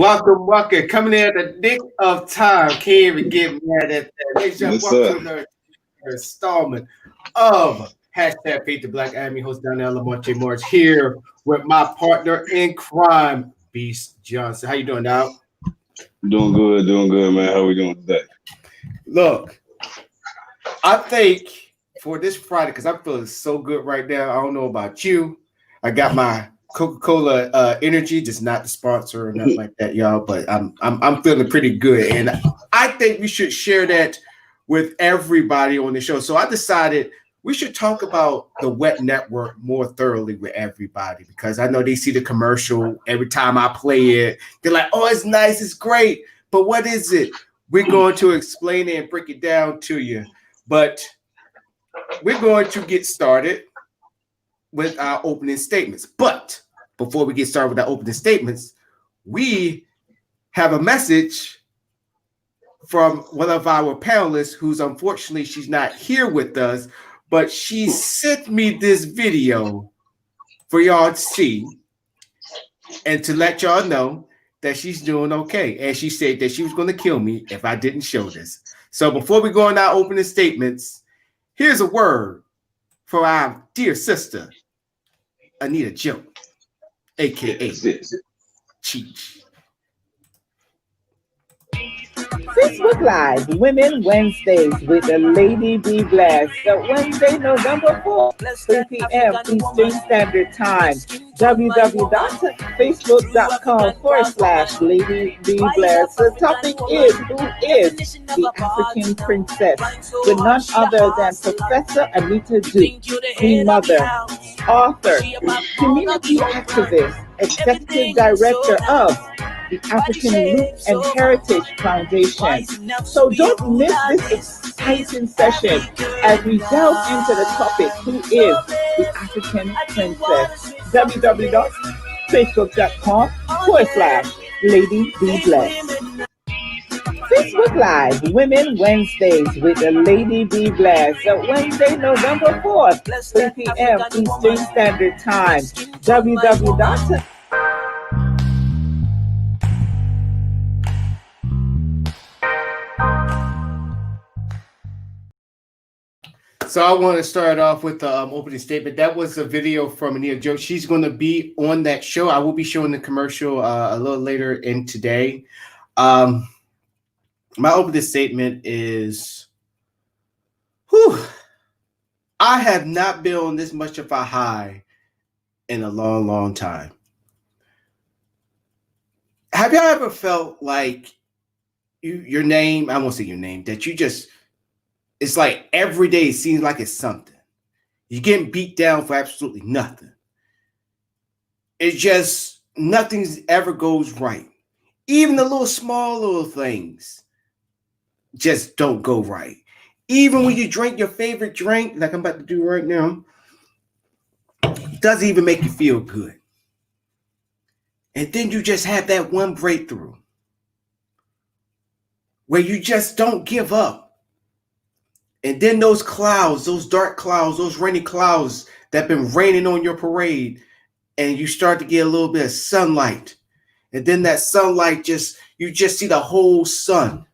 Welcome. Coming in at the nick of time. Can't even get mad at that. Ladies and Yes, gentlemen, sir. welcome to another installment of Hashtag Paint the Black. I'm your host, Donnell Lamonte Morris, here with my partner in crime, Beast Johnson. How you doing now? Doing good, man. How we doing today? Look, I think for this Friday, because I'm feeling so good right now. I don't know about you. I got my Coca-Cola Energy, just not the sponsor or nothing like that, y'all. But I'm feeling pretty good, and I think we should share that with everybody on the show. So I decided we should talk about the Wet Network more thoroughly with everybody because I know they see the commercial every time I play it. They're like, "Oh, it's nice, it's great," but what is it? We're going to explain it and break it down to you. But we're going to get started with our opening statements. But before we get started with our opening statements, we have a message from one of our panelists who's unfortunately she's not here with us, but she sent me this video for y'all to see and to let y'all know that she's doing okay. And she said that she was going to kill me if I didn't show this. So before we go on our opening statements, here's a word for our dear sister, Anita Joe, aka Yes. Cheech. Facebook Live, Women Wednesdays with the Lady B Blast. The Wednesday, November 4th, 3 p.m. Eastern Standard Time. www.facebook.com/Lady B Blast. The topic is who is the African princess? With none other than Professor Anita Duke, Queen Mother, author, community activist, executive director of the African Roots and Heritage Foundation. So don't miss this exciting session as we delve into the topic, who is the African princess? www.facebook.com/Lady B Blessed. Facebook Live, Women Wednesdays with the Lady B Blast. The Wednesday, November 4th, 3 p.m. Eastern Standard Time. www. So I want to start off with the opening statement. That was a video from Anita Joe. She's going to be on that show. I will be showing the commercial a little later in today. My opening statement is, I have not been on this much of a high in a long, long time. Have y'all ever felt like your name, I won't say your name, that you just, it's like every day it seems like it's something. You're getting beat down for absolutely nothing. It's just nothing's ever goes right. Even the small little things just don't go right. Even when you drink your favorite drink, like I'm about to do right now, it doesn't even make you feel good. And then you just have that one breakthrough where you just don't give up. And then those clouds, those dark clouds, those rainy clouds that have been raining on your parade, and you start to get a little bit of sunlight. And then that sunlight you just see the whole sun.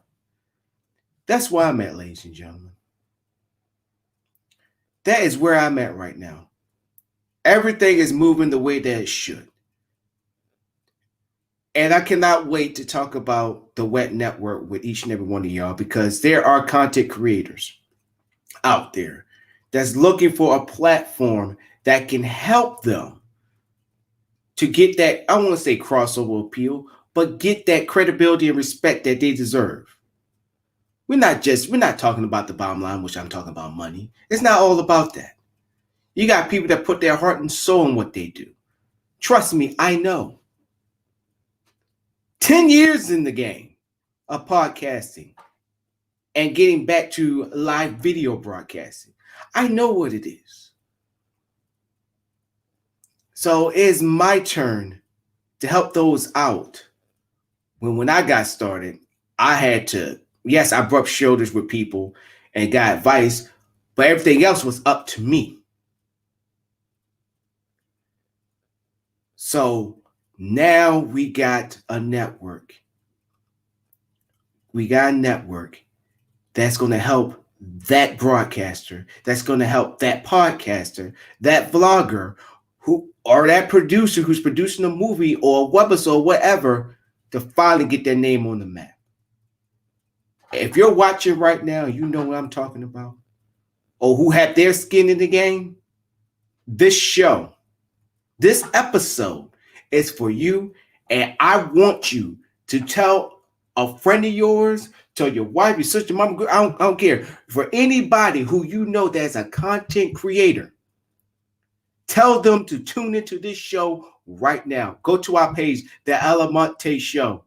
That's where I'm at, ladies and gentlemen. That is where I'm at right now. Everything is moving the way that it should. And I cannot wait to talk about the Wet Network with each and every one of y'all because there are content creators out there that's looking for a platform that can help them to get that, I want to say crossover appeal, but get that credibility and respect that they deserve. We're not talking about the bottom line, which I'm talking about money. It's not all about that. You got people that put their heart and soul in what they do. Trust me, I know. 10 years in the game of podcasting and getting back to live video broadcasting. I know what it is. So it's my turn to help those out. When I got started, I had to, yes, I rubbed shoulders with people and got advice, but everything else was up to me. So Now we got a network. We got a network that's going to help that broadcaster, that's going to help that podcaster, that vlogger, who or that producer who's producing a movie or a webisode, whatever, to finally get their name on the map. If you're watching right now, you know what I'm talking about, or who have their skin in the game, this show, this episode is for you. And I want you to tell a friend of yours, tell your wife, your sister, mom, I don't care. For anybody who you know that's a content creator, tell them to tune into this show right now. Go to our page, The Alamonte Show.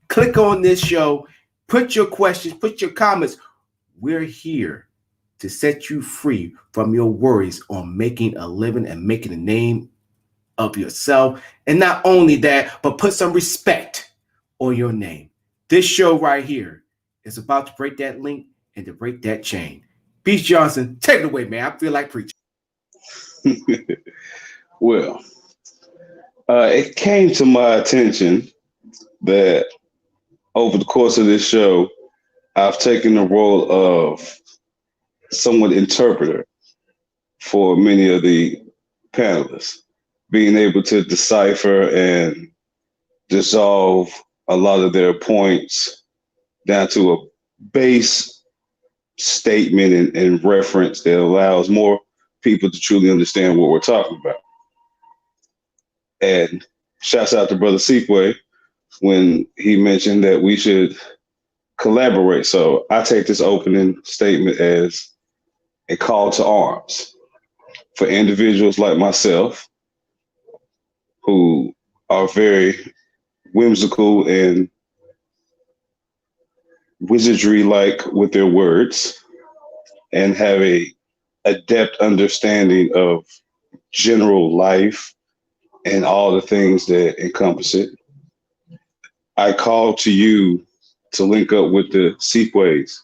Click on this show. Put your questions, put your comments. We're here to set you free from your worries on making a living and making a name of yourself. And not only that, but put some respect on your name. This show right here is about to break that link and to break that chain. Beach Johnson, take it away, man. I feel like preaching. Well, it came to my attention that over the course of this show, I've taken the role of somewhat interpreter for many of the panelists, being able to decipher and dissolve a lot of their points down to a base statement and reference that allows more people to truly understand what we're talking about. And shouts out to Brother Sequay when he mentioned that we should collaborate. So I take this opening statement as a call to arms for individuals like myself who are very whimsical and wizardry-like with their words and have a adept understanding of general life and all the things that encompass it. I call to you to link up with the Sequays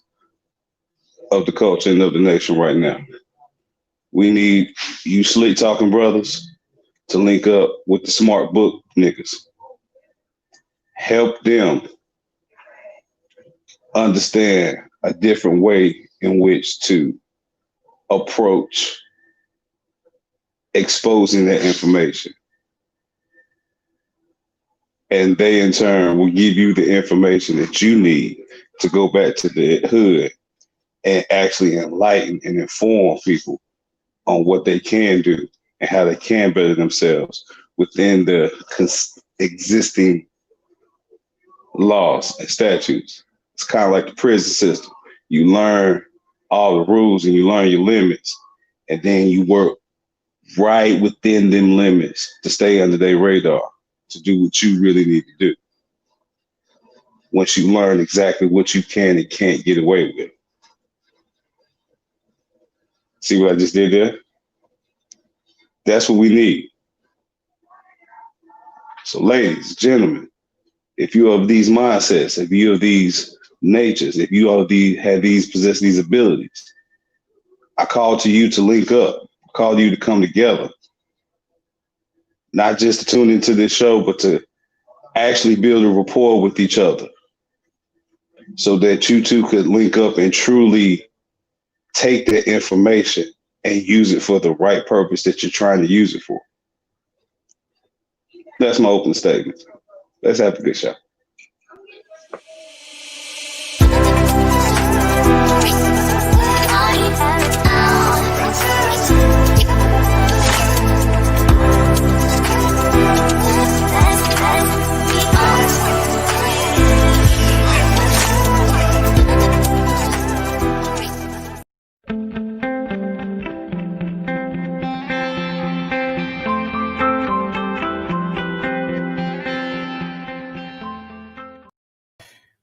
of the culture and of the nation right now. We need you slick talking brothers to link up with the smart book niggas. Help them understand a different way in which to approach exposing that information. And they in turn will give you the information that you need to go back to the hood and actually enlighten and inform people on what they can do and how they can better themselves within the existing laws and statutes. It's kind of like the prison system. You learn all the rules and you learn your limits, and then you work right within them limits to stay under their radar, to do what you really need to do. Once you learn exactly what you can and can't get away with. See what I just did there? That's what we need. So ladies, gentlemen, if you are of these mindsets, if you are of these natures, if you are possess these abilities, I call to you to link up, I call you to come together. Not just to tune into this show, but to actually build a rapport with each other so that you two could link up and truly take that information and use it for the right purpose that you're trying to use it for. That's my opening statement. Let's have a good show.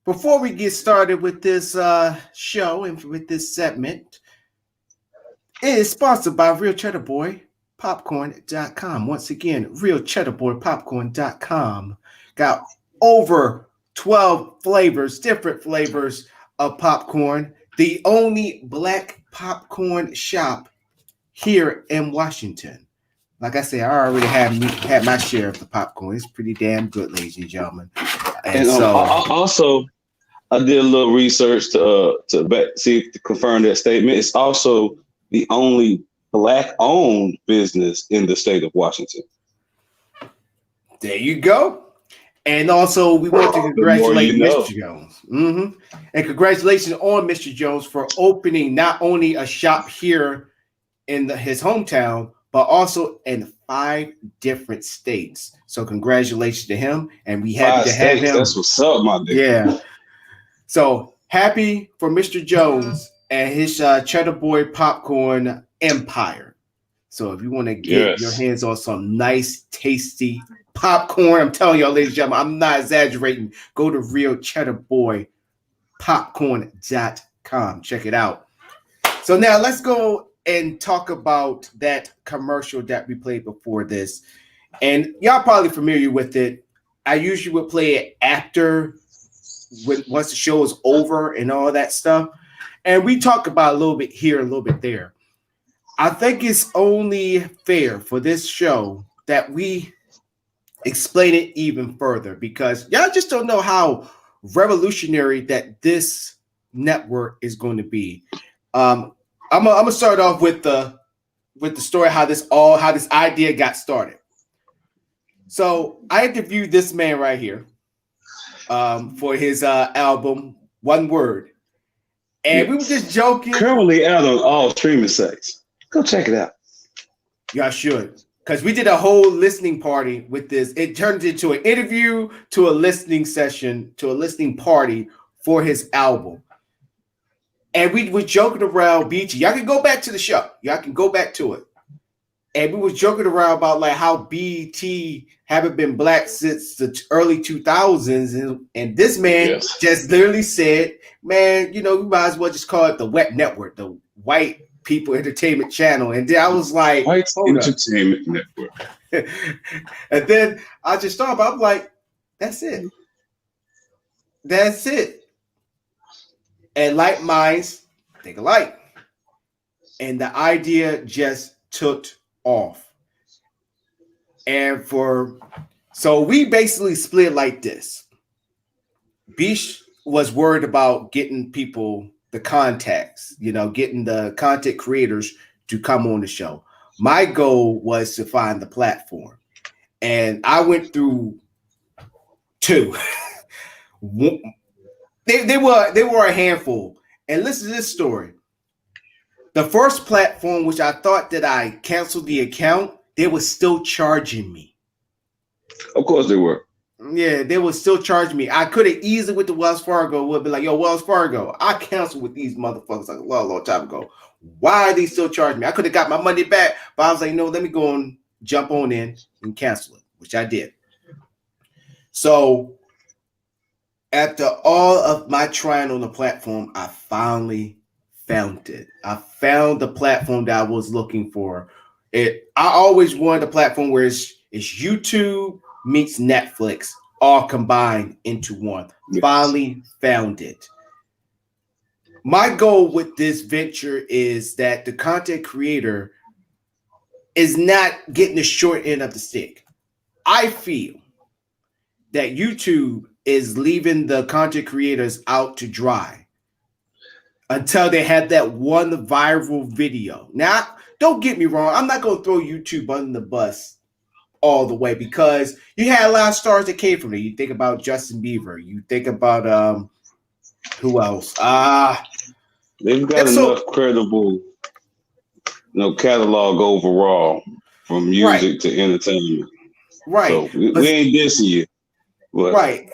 Before we get started with this show and with this segment, it is sponsored by Real Cheddar Boy Popcorn.com. Once again, Real Cheddar Boy Popcorn.com. Got over 12 flavors, different flavors of popcorn. The only black popcorn shop here in Washington. like I said, I already had my share of the popcorn. It's pretty damn good, ladies and gentlemen. And so also, I did a little research to confirm that statement. It's also the only Black-owned business in the state of Washington. There you go. And also, we want to congratulate Mr. Jones. Mm-hmm. And congratulations on Mr. Jones for opening not only a shop here in his hometown, but also in 5 different states. So congratulations to him. And we happy to have him. That's what's up, my nigga. Yeah. So happy for Mr. Jones and his Cheddar Boy Popcorn Empire. So if you want to get your hands on some nice, tasty popcorn, I'm telling y'all, ladies and gentlemen, I'm not exaggerating. Go to realcheddarboypopcorn.com. Check it out. So now let's go and talk about that commercial that we played before this. And y'all probably familiar with it. I usually would play it after, once the show is over and all that stuff. And we talk about a little bit here, a little bit there. I think it's only fair for this show that we explain it even further, because y'all just don't know how revolutionary that this network is going to be. I'm gonna start off with the story how this idea got started. So I interviewed this man right here for his album One Word, and we were just joking. Currently out on all streaming sites. Go check it out. Y'all should, because we did a whole listening party with this. It turned into an interview, to a listening session, to a listening party for his album. And we were joking around, BT. Y'all can go back to the show. Y'all can go back to it. And we were joking around about like how BT haven't been black since the early 2000s. And this man just literally said, man, we might as well just call it the Wet Network, the White People Entertainment Channel. And then I was like, White Entertainment Network. And then I just thought about it. I'm like, that's it. That's it. And like minds think alike. And the idea just took off. And so we basically split like this. Bish was worried about getting people the contacts, getting the content creators to come on the show. My goal was to find the platform. And I went through 2. They were a handful. And listen to this story. The first platform, which I thought that I canceled the account, they were still charging me. Of course they were. Yeah, they were still charging me. I could have easily with the Wells Fargo would be like, yo, Wells Fargo, I canceled with these motherfuckers like a long time ago. Why are they still charging me? I could have got my money back, but I was like, no, let me go and jump on in and cancel it, which I did. So after all of my trying on the platform, I finally found it. I found the platform that I was looking for. I always wanted a platform where it's YouTube meets Netflix all combined into one. Yes. Finally found it. My goal with this venture is that the content creator is not getting the short end of the stick. I feel that YouTube is leaving the content creators out to dry until they have that one viral video. Now, don't get me wrong. I'm not going to throw YouTube under the bus all the way, because you had a lot of stars that came from it. You think about Justin Bieber. You think about who else? They've got enough credible, catalog overall, from music to entertainment. Right. So we ain't dissing you. But. Right.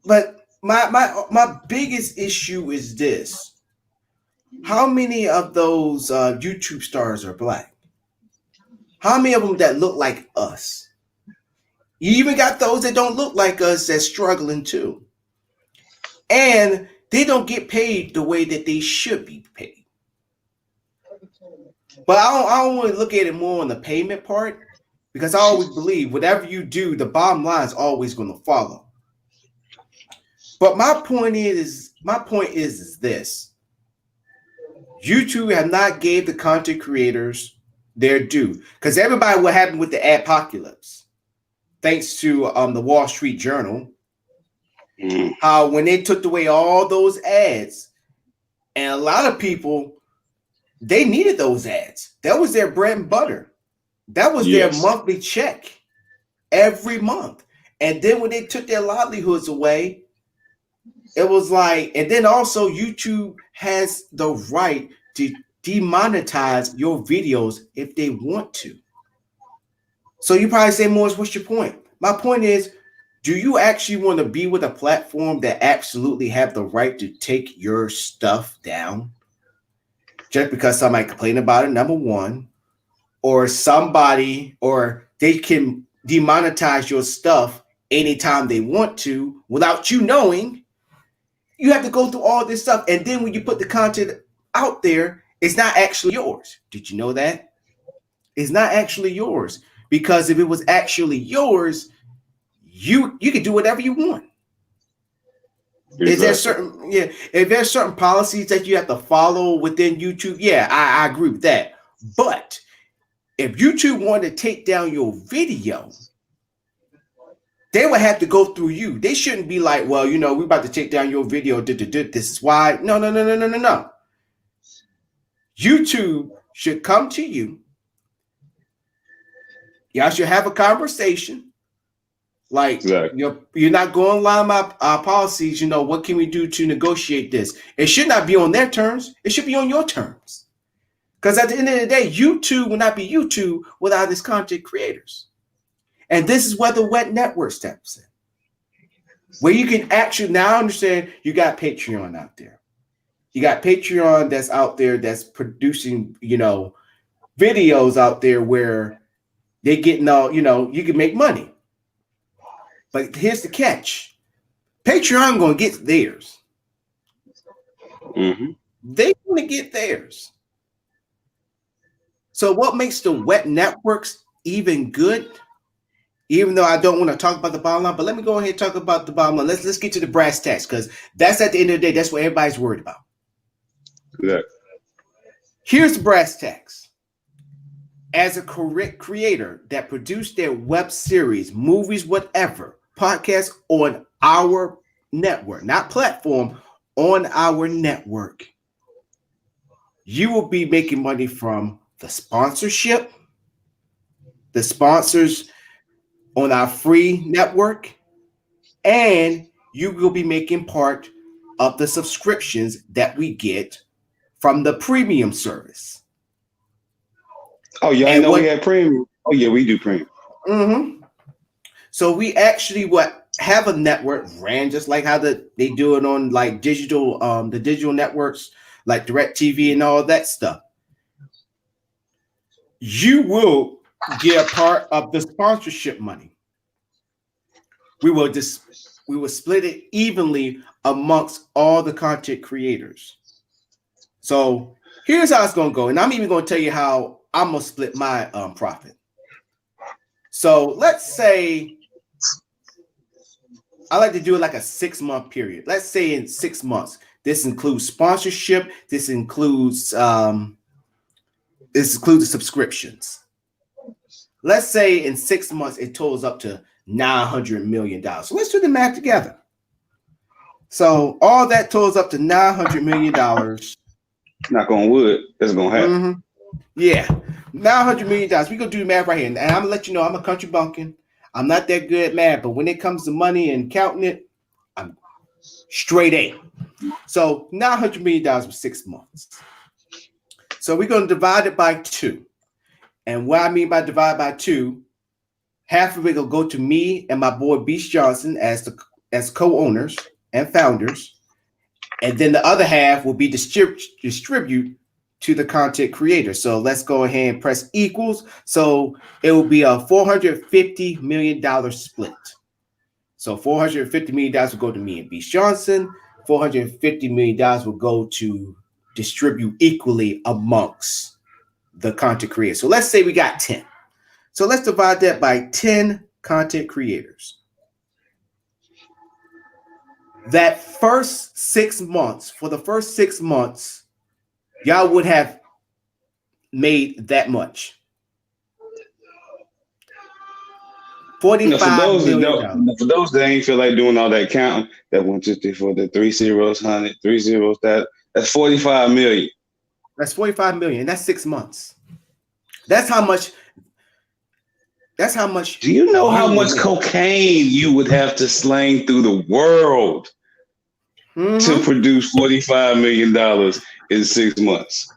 But my biggest issue is this. How many of those YouTube stars are black? How many of them that look like us? You even got those that don't look like us that's struggling too. And they don't get paid the way that they should be paid. But I don't want to look at it more on the payment part, because I always believe whatever you do, the bottom line is always going to follow. But my point is this. YouTube have not gave the content creators their due. Because everybody, what happened with the adpocalypse, thanks to the Wall Street Journal, how when they took away all those ads, and a lot of people, they needed those ads. That was their bread and butter. That was their monthly check every month. And then when they took their livelihoods away, it was like, and then also YouTube has the right to demonetize your videos if they want to. So you probably say, Morris, what's your point? My point is, do you actually want to be with a platform that absolutely have the right to take your stuff down just because somebody complained about it, number one, or they can demonetize your stuff anytime they want to without you knowing? You have to go through all this stuff. And then when you put the content out there, it's not actually yours. Did you know that? It's not actually yours. Because if it was actually yours, you can do whatever you want. Exactly. If there's certain policies that you have to follow within YouTube, I agree with that. But if YouTube wanted to take down your video, they would have to go through you. They shouldn't be like, well, we're about to take down your video. This is why. No. YouTube should come to you. Y'all should have a conversation. Like, you're not going line my policies. What can we do to negotiate this? It should not be on their terms. It should be on your terms. Because at the end of the day, YouTube will not be YouTube without its content creators. And this is where the Wet Network steps in. Where you can actually, now I understand you got Patreon out there. You got Patreon that's out there that's producing, videos out there where they're getting all, you can make money. But here's the catch. Patreon going to get theirs. Mm-hmm. They want to get theirs. So what makes the Wet Networks even good? Even though I don't want to talk about the bottom line, but let me go ahead and talk about the bottom line. Let's get to the brass tacks, because that's at the end of the day, that's what everybody's worried about. Yeah. Here's the brass tacks. As a creator that produced their web series, movies, whatever, podcasts on our network, not platform, on our network, you will be making money from the sponsorship, the sponsors on our free network, and you will be making part of the subscriptions that we get from the premium service. Oh, yeah, I know we had premium. Oh, yeah, we do premium. Mm-hmm. So we actually have a network ran just like how they do it on like digital, the digital networks like DirecTV and all that stuff. You will get a part of the sponsorship money. We will split it evenly amongst all the content creators. So here's how it's going to go. And I'm even going to tell you how I'm going to split my profit. So let's say I like to do it like a 6-month period. Let's say in 6 months, this includes sponsorship. This includes the subscriptions. Let's say in 6 months, it totals up to $900 million. So let's do the math together. So all that totals up to $900 million. Knock on wood, that's going to happen. Mm-hmm. Yeah, $900 million. We're going to do the math right here. And I'm going to let you know I'm a country bumpkin. I'm not that good at math, but when it comes to money and counting it, I'm straight A. So $900 million for 6 months. So we're going to divide it by 2. And what I mean by divide by 2, half of it will go to me and my boy Beast Johnson as co-owners and founders. And then the other half will be distribute to the content creator. So let's go ahead and press equals. So it will be a $450 million split. So $450 million will go to me and Beast Johnson. $450 million will go to distribute equally amongst the content creators. So let's say we got 10. So let's divide that by 10 content creators. That first 6 months, for the first 6 months, y'all would have made that much. $45 million. For those that ain't feel like doing all that counting, that 150 for the 3 zeros, 100, 3 zeros, that's 45 million. That's 45 million. That's 6 months. That's how much. Do you know how much cocaine you would have to sling through the world to produce $45 million in 6 months?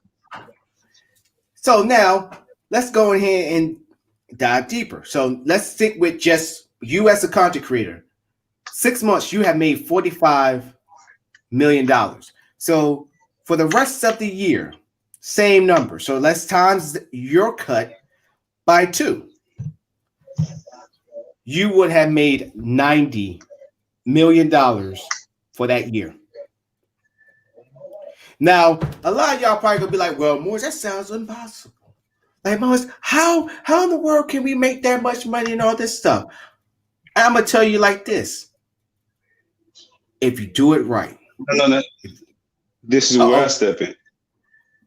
So now let's go ahead and dive deeper. So let's stick with just you as a content creator. 6 months, you have made $45 million. So for the rest of the year, same number. So let's times your cut by 2. You would have made $90 million for that year. Now, a lot of y'all probably gonna be like, well, Morris, that sounds impossible. Like, Morris, how in the world can we make that much money and all this stuff? I'm gonna tell you like this. If you do it right. No. This is where I step in.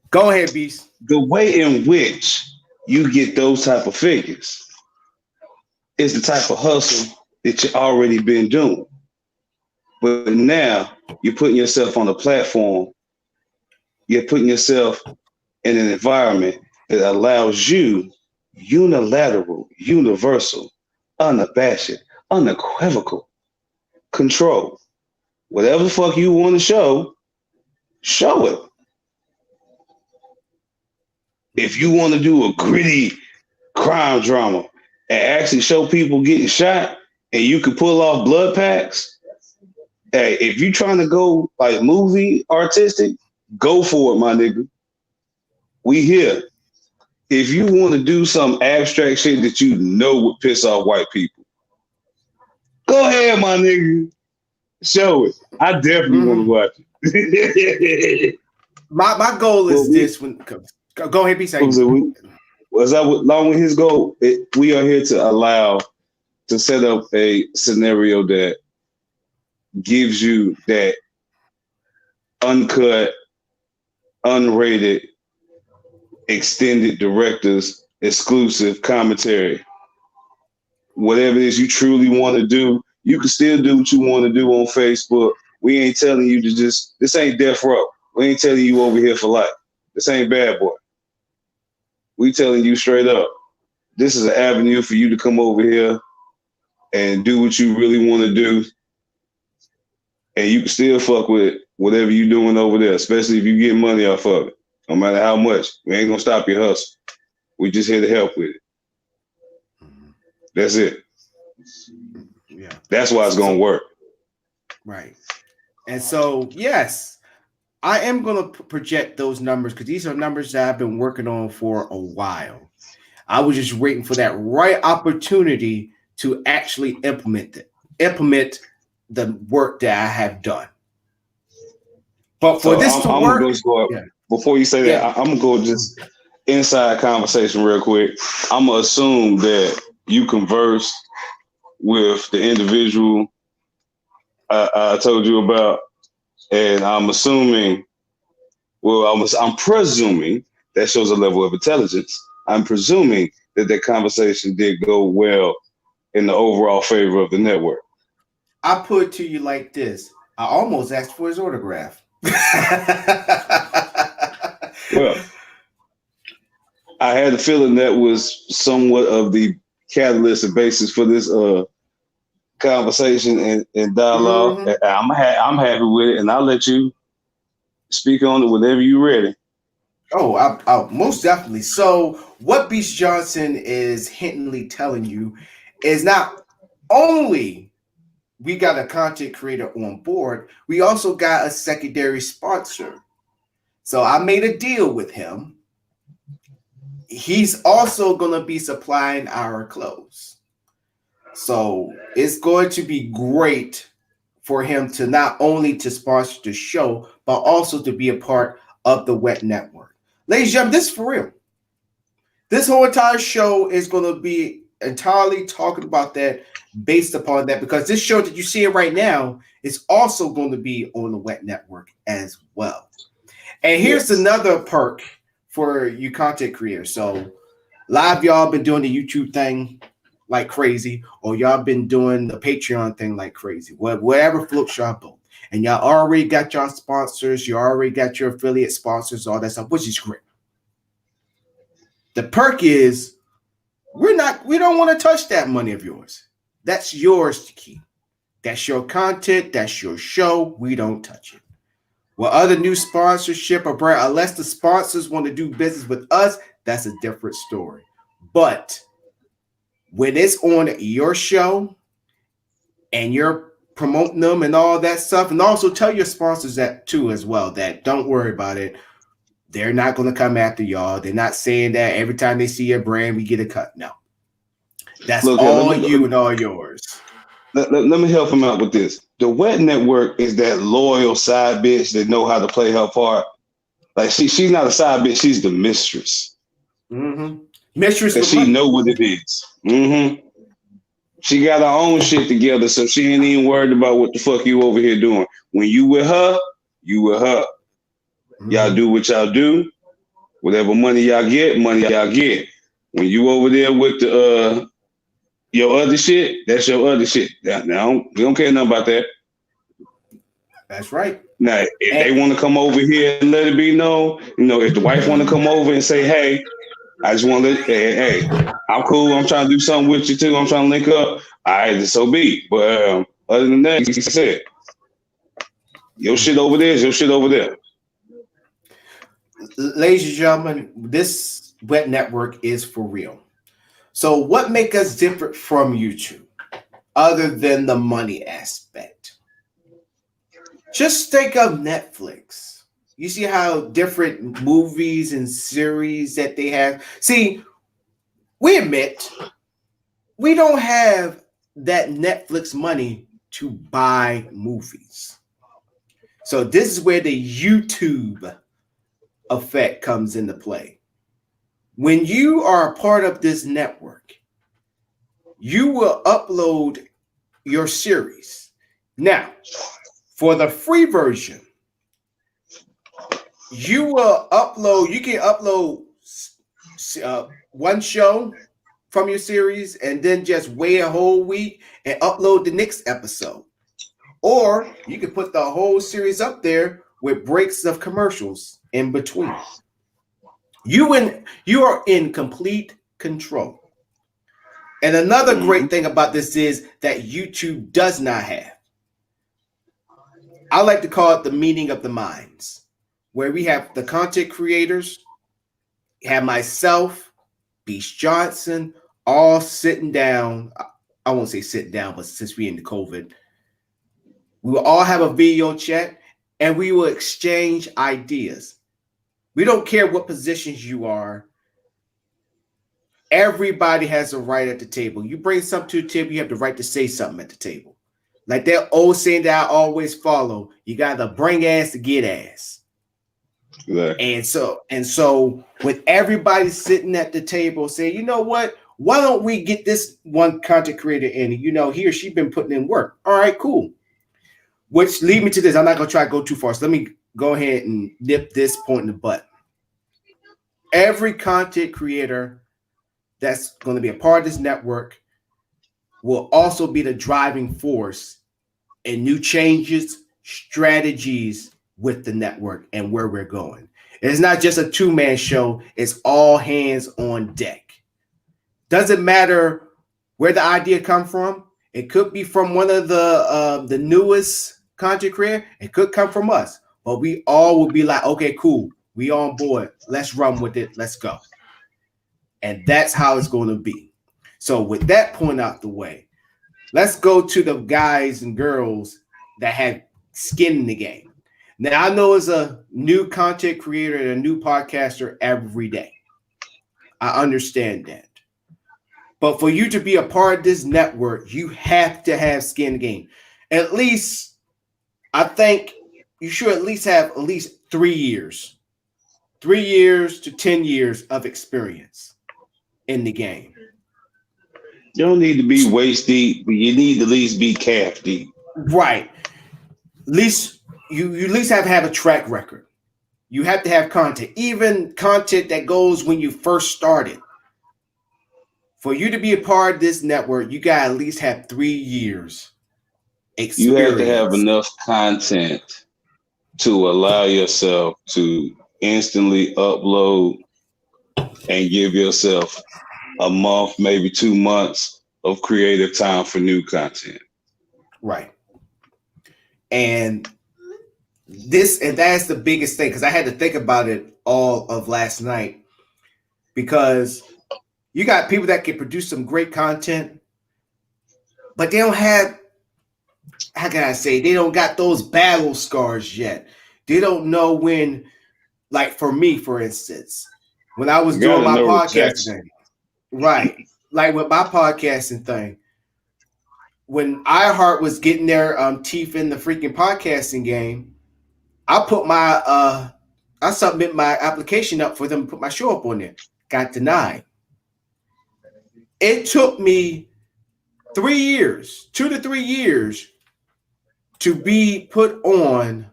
Go ahead, Beast. The way in which you get those type of figures is the type of hustle that you already been doing. But now you're putting yourself on a platform. You're putting yourself in an environment that allows you unilateral, universal, unabashed, unequivocal control. Whatever the fuck you want to show it. If you want to do a gritty crime drama and actually show people getting shot and you can pull off blood packs, hey, if you're trying to go like movie artistic, go for it, my nigga. We here. If you want to do some abstract shit that you know would piss off white people, go ahead, my nigga. Show it. I definitely want to watch it. My goal is this one. Go ahead, Beast. Along with his goal, we are here to set up a scenario that gives you that uncut, unrated, extended director's exclusive commentary. Whatever it is you truly want to do, you can still do what you want to do on Facebook. We ain't telling you to this ain't death row. We ain't telling you over here for life. This ain't Bad Boy. We telling you straight up, this is an avenue for you to come over here and do what you really want to do. And you can still fuck with whatever you're doing over there, especially if you get money off of it. No matter how much, we ain't gonna stop your hustle. We just here to help with it. That's it. Yeah. That's why it's gonna work. Right. And so, yes, I am going to project those numbers because these are numbers that I've been working on for a while. I was just waiting for that right opportunity to actually implement the work that I have done. But for this to work, before you say that, I'm gonna go just inside conversation real quick. I'm gonna assume that you converse with the individual I told you about, and I'm assuming, I'm presuming that shows a level of intelligence. I'm presuming that conversation did go well in the overall favor of the network. I put it to you like this. I almost asked for his autograph. Well, I had a feeling that was somewhat of the catalyst and basis for this conversation and dialogue. Mm-hmm. I'm happy with it, and I'll let you speak on it whenever you're ready. Oh, I'll most definitely. So what Beast Johnson is hintily telling you is not only we got a content creator on board, we also got a secondary sponsor. So I made a deal with him. He's also going to be supplying our clothes. So it's going to be great for him to not only to sponsor the show, but also to be a part of the Wet Network. Ladies and gentlemen, this is for real. This whole entire show is going to be entirely talking about that, based upon that, because this show that you see right now is also going to be on the Wet Network as well. And here's another perk for you content creators. So a lot of y'all been doing the YouTube thing. like crazy, or y'all been doing the Patreon thing like crazy. Whatever floats y'all boat. And y'all already got your sponsors, you already got your affiliate sponsors, all that stuff, which is great. The perk is we don't want to touch that money of yours. That's yours to keep. That's your content, that's your show. We don't touch it. Well, other new sponsorship or brand, unless the sponsors want to do business with us, that's a different story. But when it's on your show and you're promoting them and all that stuff, and also tell your sponsors that too as well, that don't worry about it. They're not going to come after y'all. They're not saying that every time they see your brand, we get a cut. No. That's all you and all yours. Let me help him out with this. The Wet Network is that loyal side bitch that know how to play her part. Like she's not a side bitch, she's the mistress. Mm-hmm. Mistress, and she know what it is. Mm-hmm. She got her own shit together, so she ain't even worried about what the fuck you over here doing. When you with her, you with her. Mm-hmm. Y'all do what y'all do. Whatever money y'all get, money y'all get. When you over there with the your other shit, that's your other shit. Now we don't care nothing about that. That's right. Now, if they want to come over here and let it be known, if the wife want to come over and say, hey, I just want to hey, I'm cool. I'm trying to do something with you too. I'm trying to link up. All right, so be. But other than that, like I said, your shit over there is your shit over there. Ladies and gentlemen, this Wet Network is for real. So what makes us different from YouTube other than the money aspect? Just think of Netflix. You see how different movies and series that they have. See, we admit we don't have that Netflix money to buy movies. So this is where the YouTube effect comes into play. When you are a part of this network, you will upload your series. Now, for the free version, you can upload one show from your series and then just wait a whole week and upload the next episode. Or you can put the whole series up there with breaks of commercials in between. You are in complete control. And another great thing about this is that YouTube does not have. I like to call it the meeting of the minds, where we have the content creators, have myself, Beast Johnson, all sitting down. I won't say sitting down, but since we're in the COVID, we will all have a video chat and we will exchange ideas. We don't care what positions you are. Everybody has a right at the table. You bring something to the table, you have the right to say something at the table. Like that old saying that I always follow, you got to bring ass to get ass. Exactly. And so with everybody sitting at the table saying, you know what? Why don't we get this one content creator in? He or she been putting in work. All right, cool. Which lead me to this. I'm not going to try to go too far. So let me go ahead and nip this point in the butt. Every content creator that's going to be a part of this network will also be the driving force in new changes, strategies with the network and where we're going. It's not just a two-man show. It's all hands on deck. Doesn't matter where the idea come from. It could be from one of the newest content creator. It could come from us. But we all will be like, okay, cool. We on board. Let's run with it. Let's go. And that's how it's going to be. So with that point out the way, let's go to the guys and girls that have skin in the game. Now, I know as a new content creator and a new podcaster every day, I understand that. But for you to be a part of this network, you have to have skin in the game. At least, I think you should at least have at least 3 years. 3 years to 10 years of experience in the game. You don't need to be waist deep, but you need to at least be calf deep. Right. At least you at least have to have a track record. You have to have content, even content that goes when you first started. for you to be a part of this network, you got to at least have 3 years experience. You have to have enough content to allow yourself to instantly upload and give yourself a month, maybe 2 months of creative time for new content. Right. And that's the biggest thing, because I had to think about it all of last night, because you got people that can produce some great content, but they don't have, how can I say, they don't got those battle scars yet. They don't know when, like for me, for instance, when I was doing my podcasting thing, right? Like with my podcasting thing, when iHeart was getting their teeth in the freaking podcasting game, I submit my application up for them to put my show up on there. Got denied. It took me 3 years, 2 to 3 years, to be put on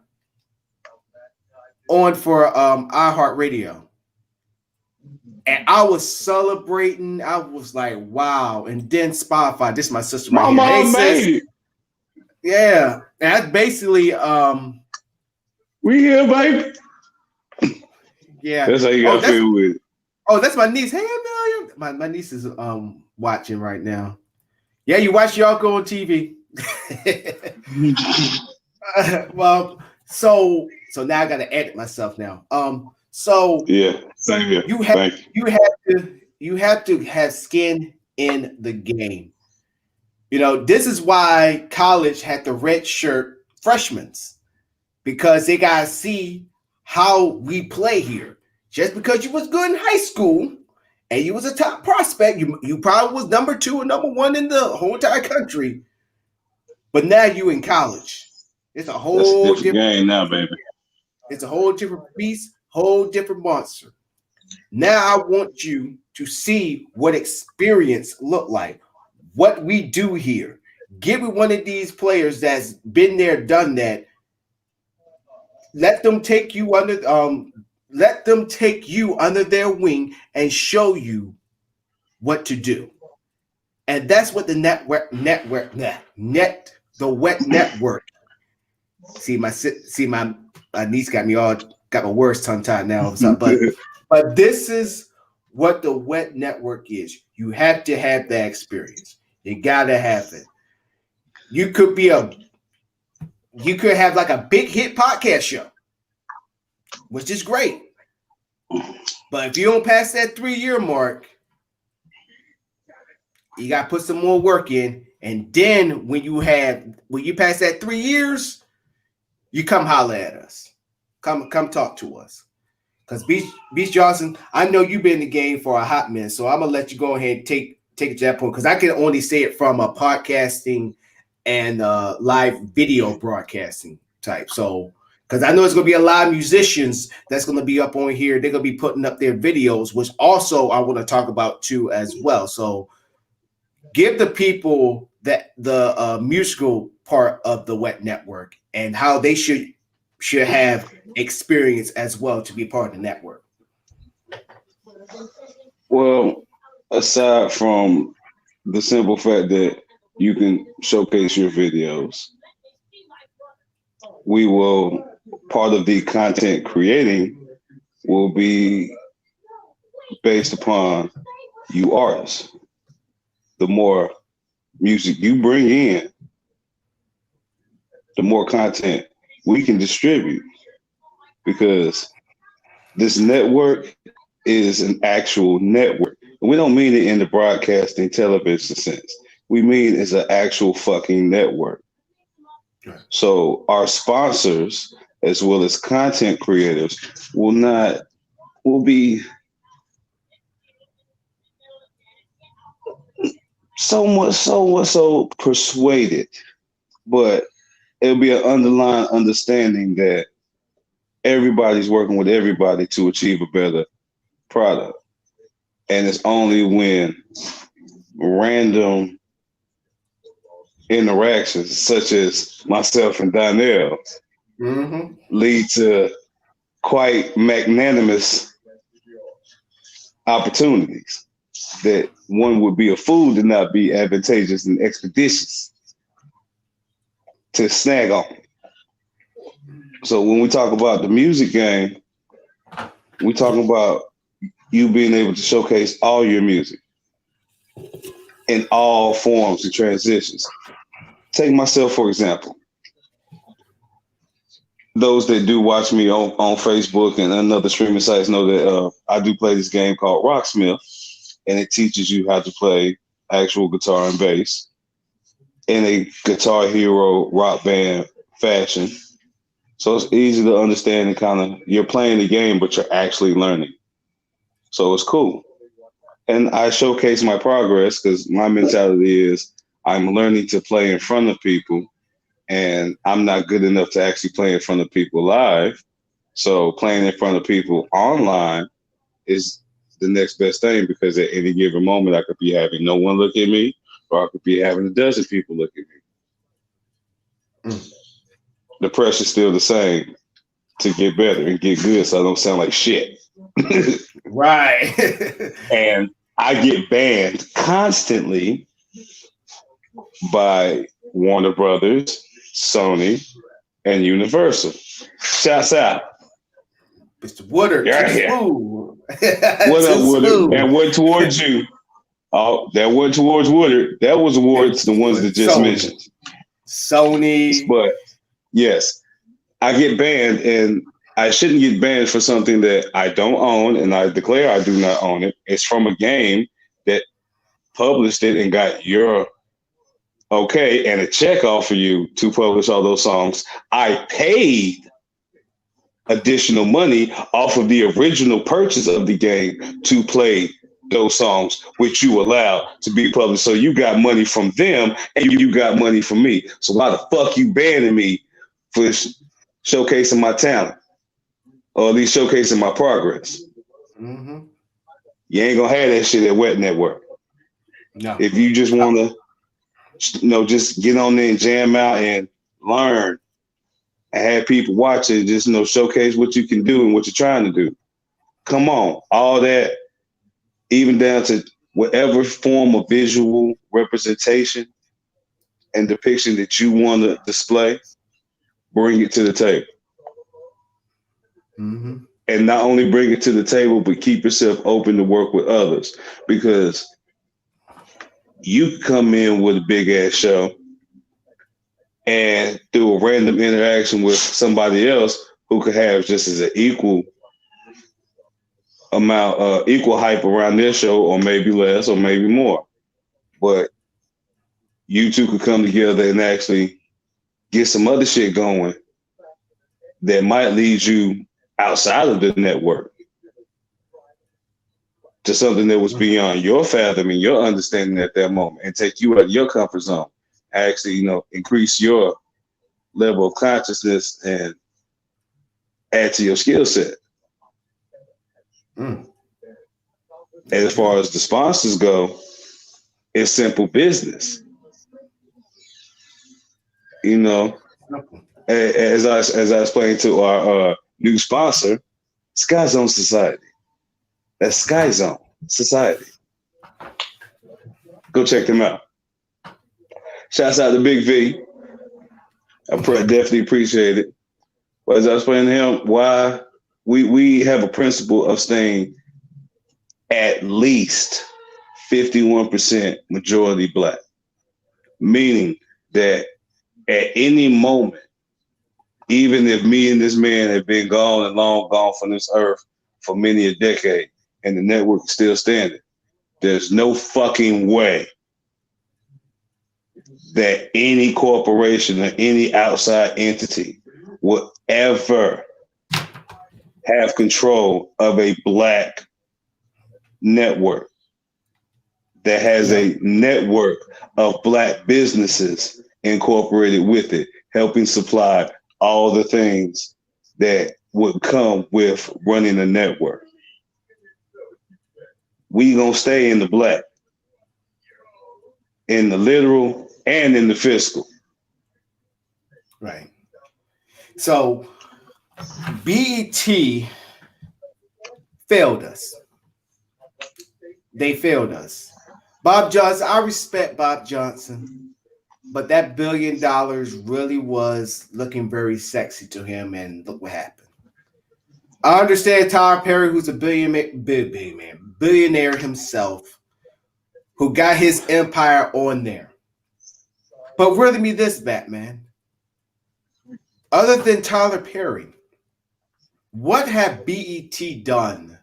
for iHeartRadio. And I was celebrating. I was like, wow. And then Spotify, this is my sister right here. Mom made it. Yeah. And that's basically we here, baby. Yeah. That's how you gotta feel with it. Oh, that's my niece. Hey, Amelia. My niece is watching right now. Yeah, you watch Yoko on TV. Well, so now I gotta edit myself now. So yeah, same here. You have to have skin in the game. You know, this is why college had the red shirt freshmen, because they gotta see how we play here. Just because you was good in high school and you was a top prospect, you probably was number 2 or number 1 in the whole entire country. But now you in college. It's a whole different game now, baby. It's a whole different beast, whole different monster. Now I want you to see what experience look like, what we do here. Get with one of these players that's been there, done that. Let them take you under their wing and show you what to do. And that's what the wet network. See my niece got my words tongue tied now. But this is what the wet network is. You have to have that experience. You gotta have it. You could have like a big hit podcast show, which is great. But if you don't pass that 3-year mark, you got to put some more work in. And then when you pass that 3 years, you come holler at us. Come talk to us. Because Beast Johnson, I know you've been in the game for a hot minute, so I'm going to let you go ahead and take it to that point, because I can only say it from a podcasting and live video broadcasting type. So, because I know it's going to be a lot of musicians that's going to be up on here. They're going to be putting up their videos, which also I want to talk about too as well. So give the people that the musical part of the Wet Network and how they should have experience as well to be part of the network. Well, aside from the simple fact that you can showcase your videos, part of the content creating will be based upon you artists. The more music you bring in, the more content we can distribute, because this network is an actual network. And we don't mean it in the broadcasting television sense. We mean it's an actual fucking network. So our sponsors, as well as content creators, will be so persuaded, but it'll be an underlying understanding that everybody's working with everybody to achieve a better product. And it's only when random interactions, such as myself and Donnell, lead to quite magnanimous opportunities. that one would be a fool to not be advantageous and expeditious to snag on. So when we talk about the music game, we talk about you being able to showcase all your music in all forms and transitions. Take myself, for example. Those that do watch me on Facebook and other streaming sites know that I do play this game called Rocksmith, and it teaches you how to play actual guitar and bass in a Guitar Hero rock band fashion. So it's easy to understand and kind of, you're playing the game, but you're actually learning. So it's cool. And I showcase my progress because my mentality is I'm learning to play in front of people, and I'm not good enough to actually play in front of people live. So playing in front of people online is the next best thing, because at any given moment, I could be having no one look at me, or I could be having a dozen people look at me. The pressure's still the same to get better and get good, so I don't sound like shit. Right. And I get banned constantly by Warner Brothers, Sony, and Universal. Shouts out. Mr. Woodard. Yeah. What What up, Woodard? That went towards you. Oh, that went towards Woodard. That was towards the ones that just mentioned. Sony. But yes, I get banned, and I shouldn't get banned for something that I don't own, and I declare I do not own it. It's from a game that published it and got your okay and a check off for you to publish all those songs. I paid additional money off of the original purchase of the game to play those songs, which you allowed to be published. So you got money from them, and you got money from me. So why the fuck you banning me for showcasing my talent, or at least showcasing my progress? Mm-hmm. You ain't gonna have that shit at Wet Network. No. If you just want to, just get on there and jam out and learn, and have people watch it, just showcase what you can do and what you're trying to do. Come on, all that, even down to whatever form of visual representation and depiction that you want to display, bring it to the table. Mm-hmm. And not only bring it to the table, but keep yourself open to work with others, because you come in with a big ass show, and through a random interaction with somebody else who could have just as an equal amount, equal hype around their show, or maybe less, or maybe more. But you two could come together and actually get some other shit going that might lead you outside of the network to something that was beyond your fathom and your understanding at that moment, and take you out of your comfort zone. Actually, increase your level of consciousness and add to your skill set. And as far as the sponsors go, it's simple business. As I explained to our new sponsor, Sky Zone Society. That's Sky Zone Society. Go check them out. Shouts out to Big V. I definitely appreciate it. But as I explained to him, why we have a principle of staying at least 51% majority Black, meaning that at any moment, even if me and this man have been gone and long gone from this earth for many a decade, and the network is still standing, there's no fucking way that any corporation or any outside entity will ever have control of a Black network that has a network of Black businesses incorporated with it, helping supply all the things that would come with running a network. We gonna stay in the Black, in the literal and in the fiscal. Right. So BET failed us. They failed us. Bob Johnson, I respect Bob Johnson, but that $1 billion really was looking very sexy to him, and look what happened. I understand Tyler Perry, who's a billionaire himself, who got his empire on there. But really me this, Batman. Other than Tyler Perry, what have BET done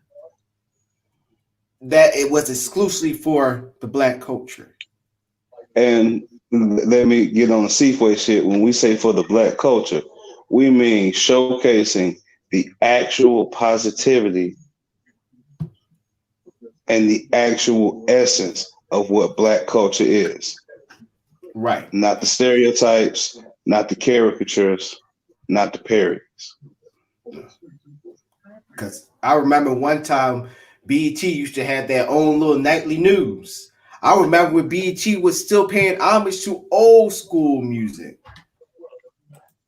that it was exclusively for the Black culture? And let me get on the Seafway shit. When we say for the Black culture, we mean showcasing the actual positivity and the actual essence of what Black culture is. Right. Not the stereotypes, not the caricatures, not the parodies. Because I remember one time BET used to have their own little nightly news. I remember when BET was still paying homage to old school music.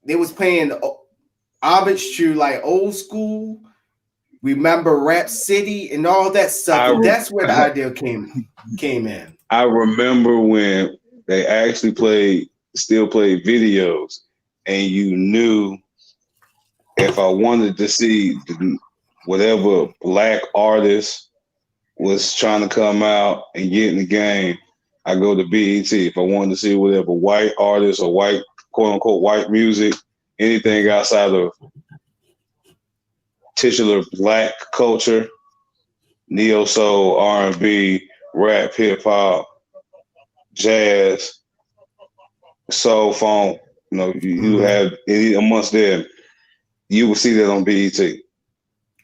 They was paying homage to like old school. Remember Rap City and all that stuff. And that's where the idea came in. I remember when they actually still played videos, and you knew if I wanted to see whatever Black artist was trying to come out and get in the game, I go to BET. If I wanted to see whatever white artist or white, quote unquote, white music, anything outside of titular Black culture, neo soul, R&B, rap, hip hop, jazz, soul, funk, you have any amongst them, you will see that on BET.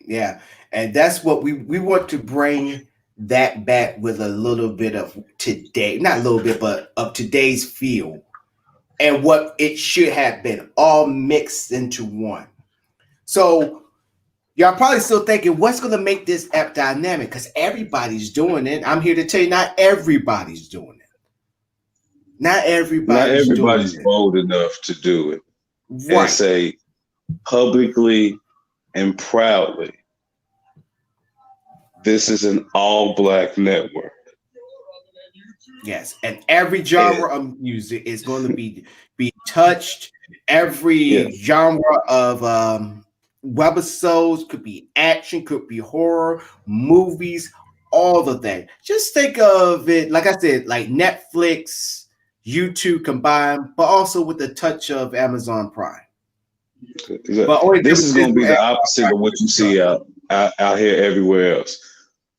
Yeah, and that's what we want to bring that back with a little bit of today, not a little bit, but of today's feel and what it should have been, all mixed into one. So y'all probably still thinking, what's going to make this app dynamic? Because everybody's doing it. I'm here to tell you, not everybody's doing it. Not everybody's bold enough to do it. Right. And say publicly and proudly, this is an all Black network. Yes, and every genre of music is going to be touched. Every genre of webisodes, could be action, could be horror, movies, all of that. Just think of it, like I said, like Netflix, YouTube combined, but also with the touch of Amazon Prime. But this is going to be the opposite of what you see out here everywhere else.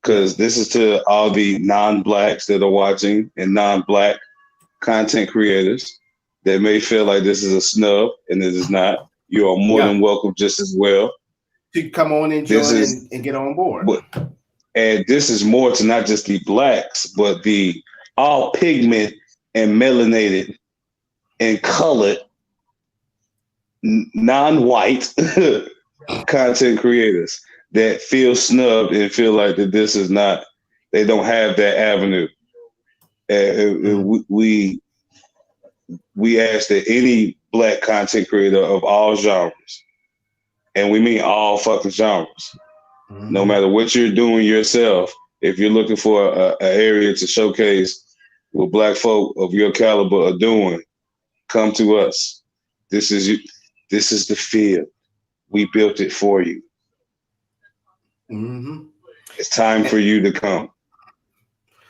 Because this is to all the non-Blacks that are watching and non-Black content creators that may feel like this is a snub, and it is not. You are more than welcome just as well to come on and join and get on board. And this is more to not just the Blacks, but the all pigment and melanated and colored non-white content creators that feel snubbed and feel like that this is not, they don't have that avenue. We ask that any Black content creator of all genres, and we mean all fucking genres, no matter what you're doing yourself, if you're looking for an area to showcase what Black folk of your caliber are doing, come to us. This is the field. We built it for you. It's time for you to come.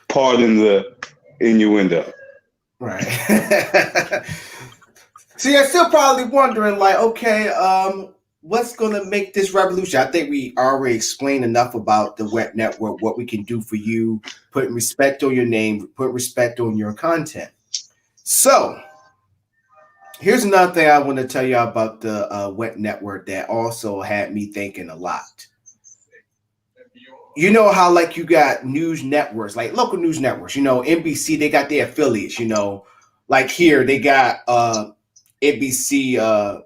Pardon the innuendo. Right. See, I'm still probably wondering, like, okay, what's going to make this revolution? I think we already explained enough about the web network, what we can do for you, putting respect on your name, put respect on your content. So here's another thing I want to tell you about the web network that also had me thinking a lot. You know how, like, you got news networks, like local news networks, NBC, they got their affiliates, like here they got NBC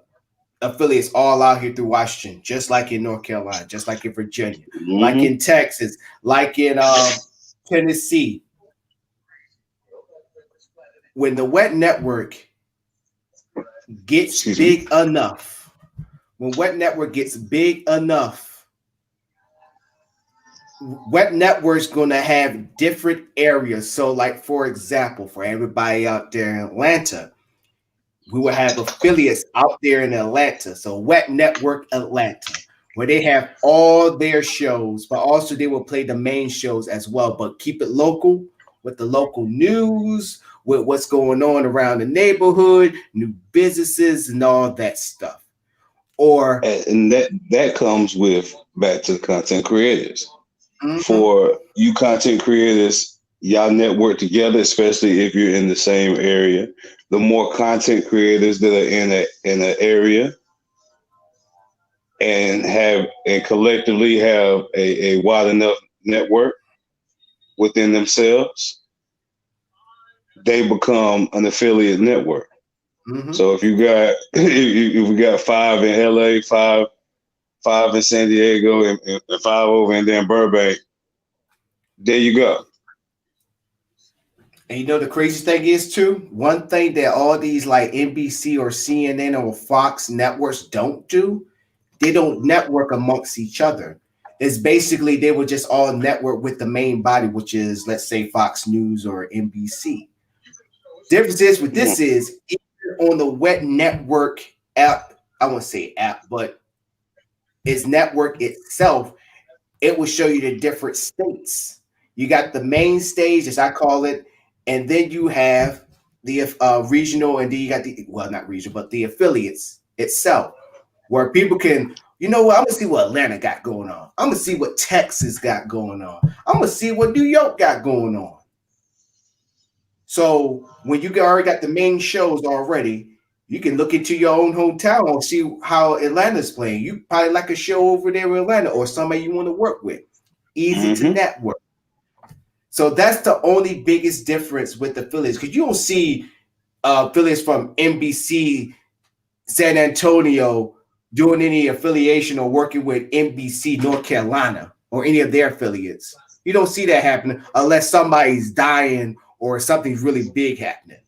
affiliates all out here through Washington, just like in North Carolina, just like in Virginia, like in Texas, like in Tennessee. When the web network gets big enough, Web Network's going to have different areas. So, like, for example, for everybody out there in Atlanta, we will have affiliates out there in Atlanta. So, Web Network Atlanta, where they have all their shows, but also they will play the main shows as well, but keep it local with the local news, with what's going on around the neighborhood, new businesses, and all that stuff. Or and that comes with back to the content creators. mm-hmm. For you content creators, y'all network together, especially if you're in the same area. The more content creators that are in an area and collectively have a wide enough network within themselves, they become an affiliate network. Mm-hmm. So if we got 5 in LA, 5 in San Diego, and 5 over in then Burbank, there you go. And you know the crazy thing is too, one thing that all these like NBC or CNN or Fox networks don't do, they don't network amongst each other. It's basically they will just all network with the main body, which is, let's say, Fox News or NBC. Difference is with this is on the Web Network app, I won't say app, but its network itself, it will show you the different states. You got the main stage, as I call it, and then you have the regional, and then you got not regional, but the affiliates itself, where people can, you know what, I'm gonna see what Atlanta got going on. I'm gonna see what Texas got going on. I'm gonna see what New York got going on. So when you already got the main shows already, you can look into your own hometown and see how Atlanta's playing. You probably like a show over there in Atlanta or somebody you want to work with. Easy to network. So that's the only biggest difference with affiliates, because you don't see affiliates from NBC San Antonio doing any affiliation or working with NBC North Carolina or any of their affiliates. You don't see that happening unless somebody's dying or something's really big happening.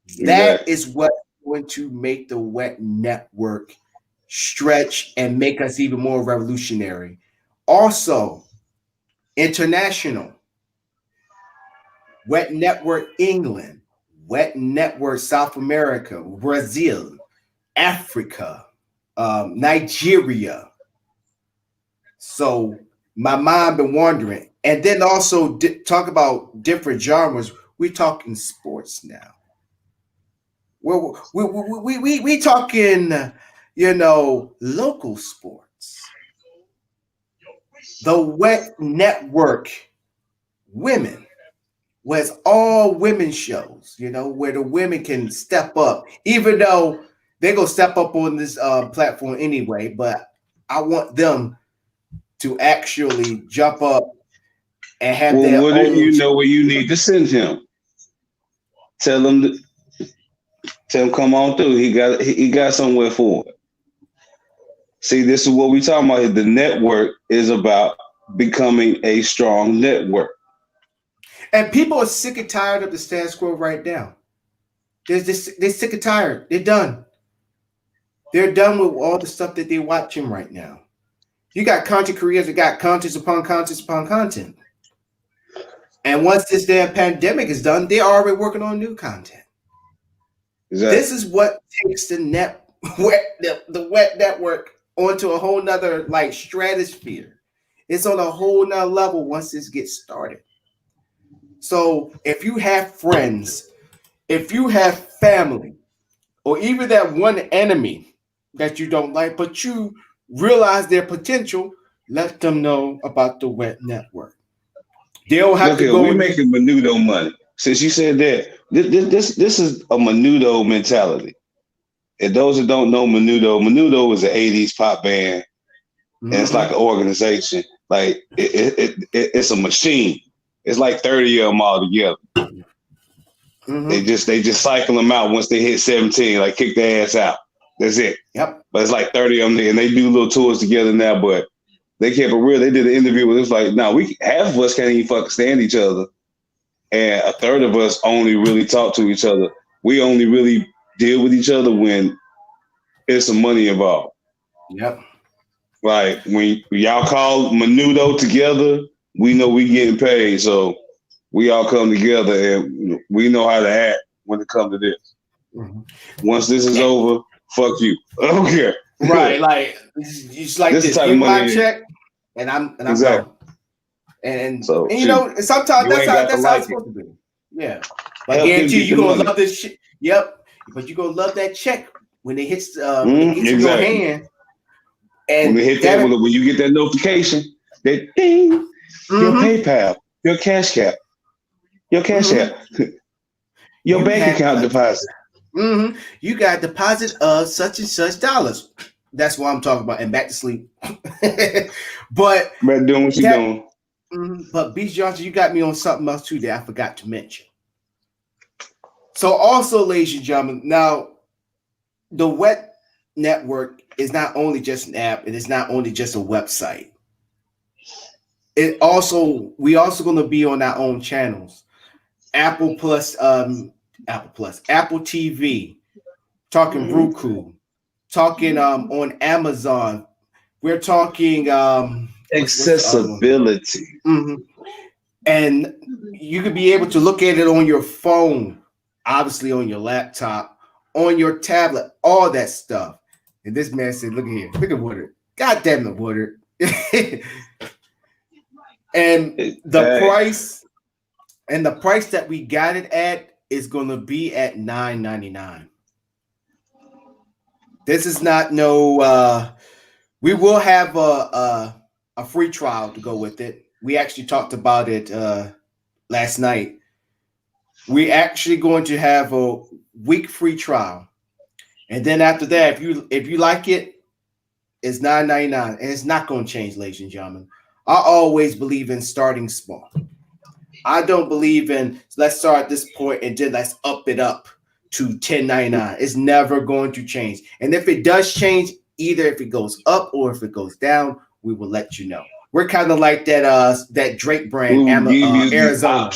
Exactly. That is what's going to make the Web Network stretch and make us even more revolutionary. Also, international. Web Network England, Web Network South America, Brazil, Africa, Nigeria. So my mind been wondering. And then also talk about different genres. We're talking sports now. We talking, local sports. The Web Network Women, where it's all women shows, where the women can step up, even though they're going to step up on this platform anyway. But I want them to actually jump up and have their own. Well, you know where you need to send him. Tell him come on through. He got somewhere for it. See, this is what we talking about. The network is about becoming a strong network. And people are sick and tired of the status quo right now. They're sick and tired. They're done. They're done with all the stuff that they're watching right now. You got content creators that got content upon content upon content. And once this damn pandemic is done, they're already working on new content. Exactly. This is what takes the Web Network onto a whole nother stratosphere. It's on a whole nother level once this gets started. So if you have friends, if you have family, or even that one enemy that you don't like, but you realize their potential, let them know about the Web Network. They don't have to go. We're making Menudo money. Since you said that, this is a Menudo mentality. And those that don't know Menudo is an 80s pop band, and it's like an organization. Like it's a machine. It's like 30 of them all together. Mm-hmm. They just cycle them out once they hit 17, like kick their ass out. That's it. Yep. But it's like 30 of them, and they do little tours together now. But they kept it real. They did an interview with us like, no, half of us can't even fucking stand each other, and a third of us only really talk to each other. We only really deal with each other when there's some money involved. Yep. Like when y'all call Menudo together, we know we getting paid. So we all come together and we know how to act when it comes to this. Mm-hmm. Once this is over, fuck you. I don't care. Right, like it's like This this. type Give of my money check, and I'm Exactly. gone. And So, you know, sometimes you ain't got to that's how like it's supposed to be. Yeah, but I Help him guarantee get you the gonna money. love this shit. Yep, but you gonna love that check when it hits when it gets in your exactly. hand. And When they hit that, when you get that notification, that ding, your PayPal, your Cash App, your Cash App, your You bank had account deposit. You got a deposit of such and such dollars. That's what I'm talking about. And back to sleep. But Better doing what you're doing. But Beast Johnson, you got me on something else too that I forgot to mention. So also, ladies and gentlemen, now the Wet Network is not only just an app, it is not only just a website. We also going to be on our own channels. Apple TV, talking Roku, talking on Amazon. We're talking accessibility. And you could be able to look at it on your phone, obviously on your laptop, on your tablet, all that stuff. And this man said, look here, look at Woodard. God damn it, Woodard. And the price that we got it at is going to be at $9.99. This is not we will have a free trial to go with it. We actually talked about it last night. We're actually going to have a week free trial. And then after that, if you like it, it's $9.99. And it's not going to change, ladies and gentlemen. I always believe in starting small. I don't believe in let's start at this point and then let's up it up to $10.99. It's never going to change. And if it does change, either if it goes up or if it goes down, we will let you know. We're kind of like that Drake brand, Arizona.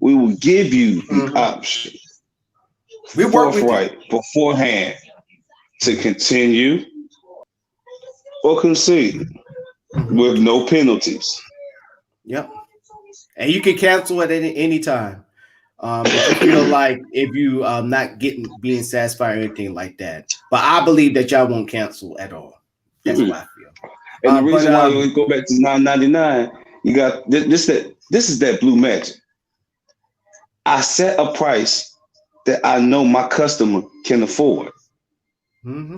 We will give you the option. We work beforehand to continue or concede with no penalties. Yep. And you can cancel at any time. If you feel like if you not being satisfied or anything like that. But I believe that y'all won't cancel at all. That's what I feel. And the reason why we go back to $9.99, you got this is that blue magic. I set a price that I know my customer can afford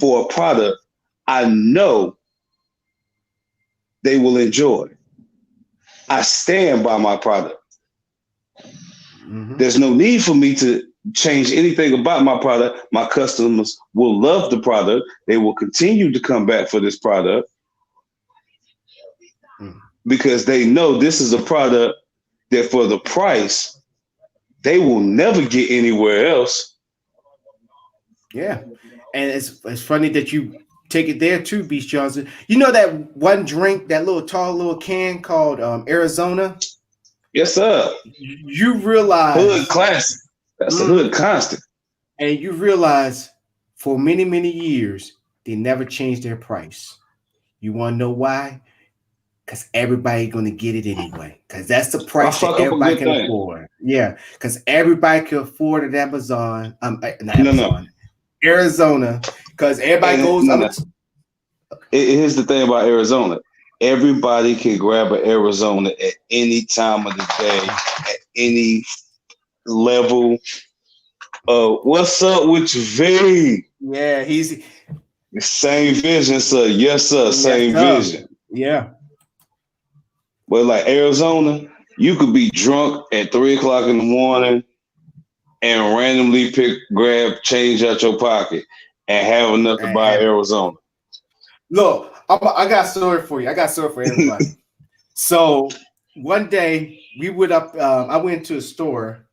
for a product I know they will enjoy. I stand by my product. There's no need for me to change anything about my product. My customers will love the product. They will continue to come back for this product because they know this is a product that for the price, they will never get anywhere else. Yeah. And it's funny that you take it there too, Beast Johnson. You know that one drink, that tall little can called Arizona? Yes, sir. You realize hood classic. That's a hood constant. And you realize for many, many years, they never changed their price. You want to know why? Because everybody gonna get it anyway. Because that's the price that everybody can afford. Yeah, because everybody can afford it. Amazon, Arizona. Because everybody goes. Here's the thing about Arizona. Everybody can grab an Arizona at any time of the day, at any level. What's up with you, V? Yeah, he's same vision, sir. Yes, sir. Same vision. Yeah. But like Arizona, you could be drunk at 3:00 in the morning and randomly grab change out your pocket and have enough to buy Arizona. Look, I got a story for you. I got a story for everybody. So one day we went up. I went to a store,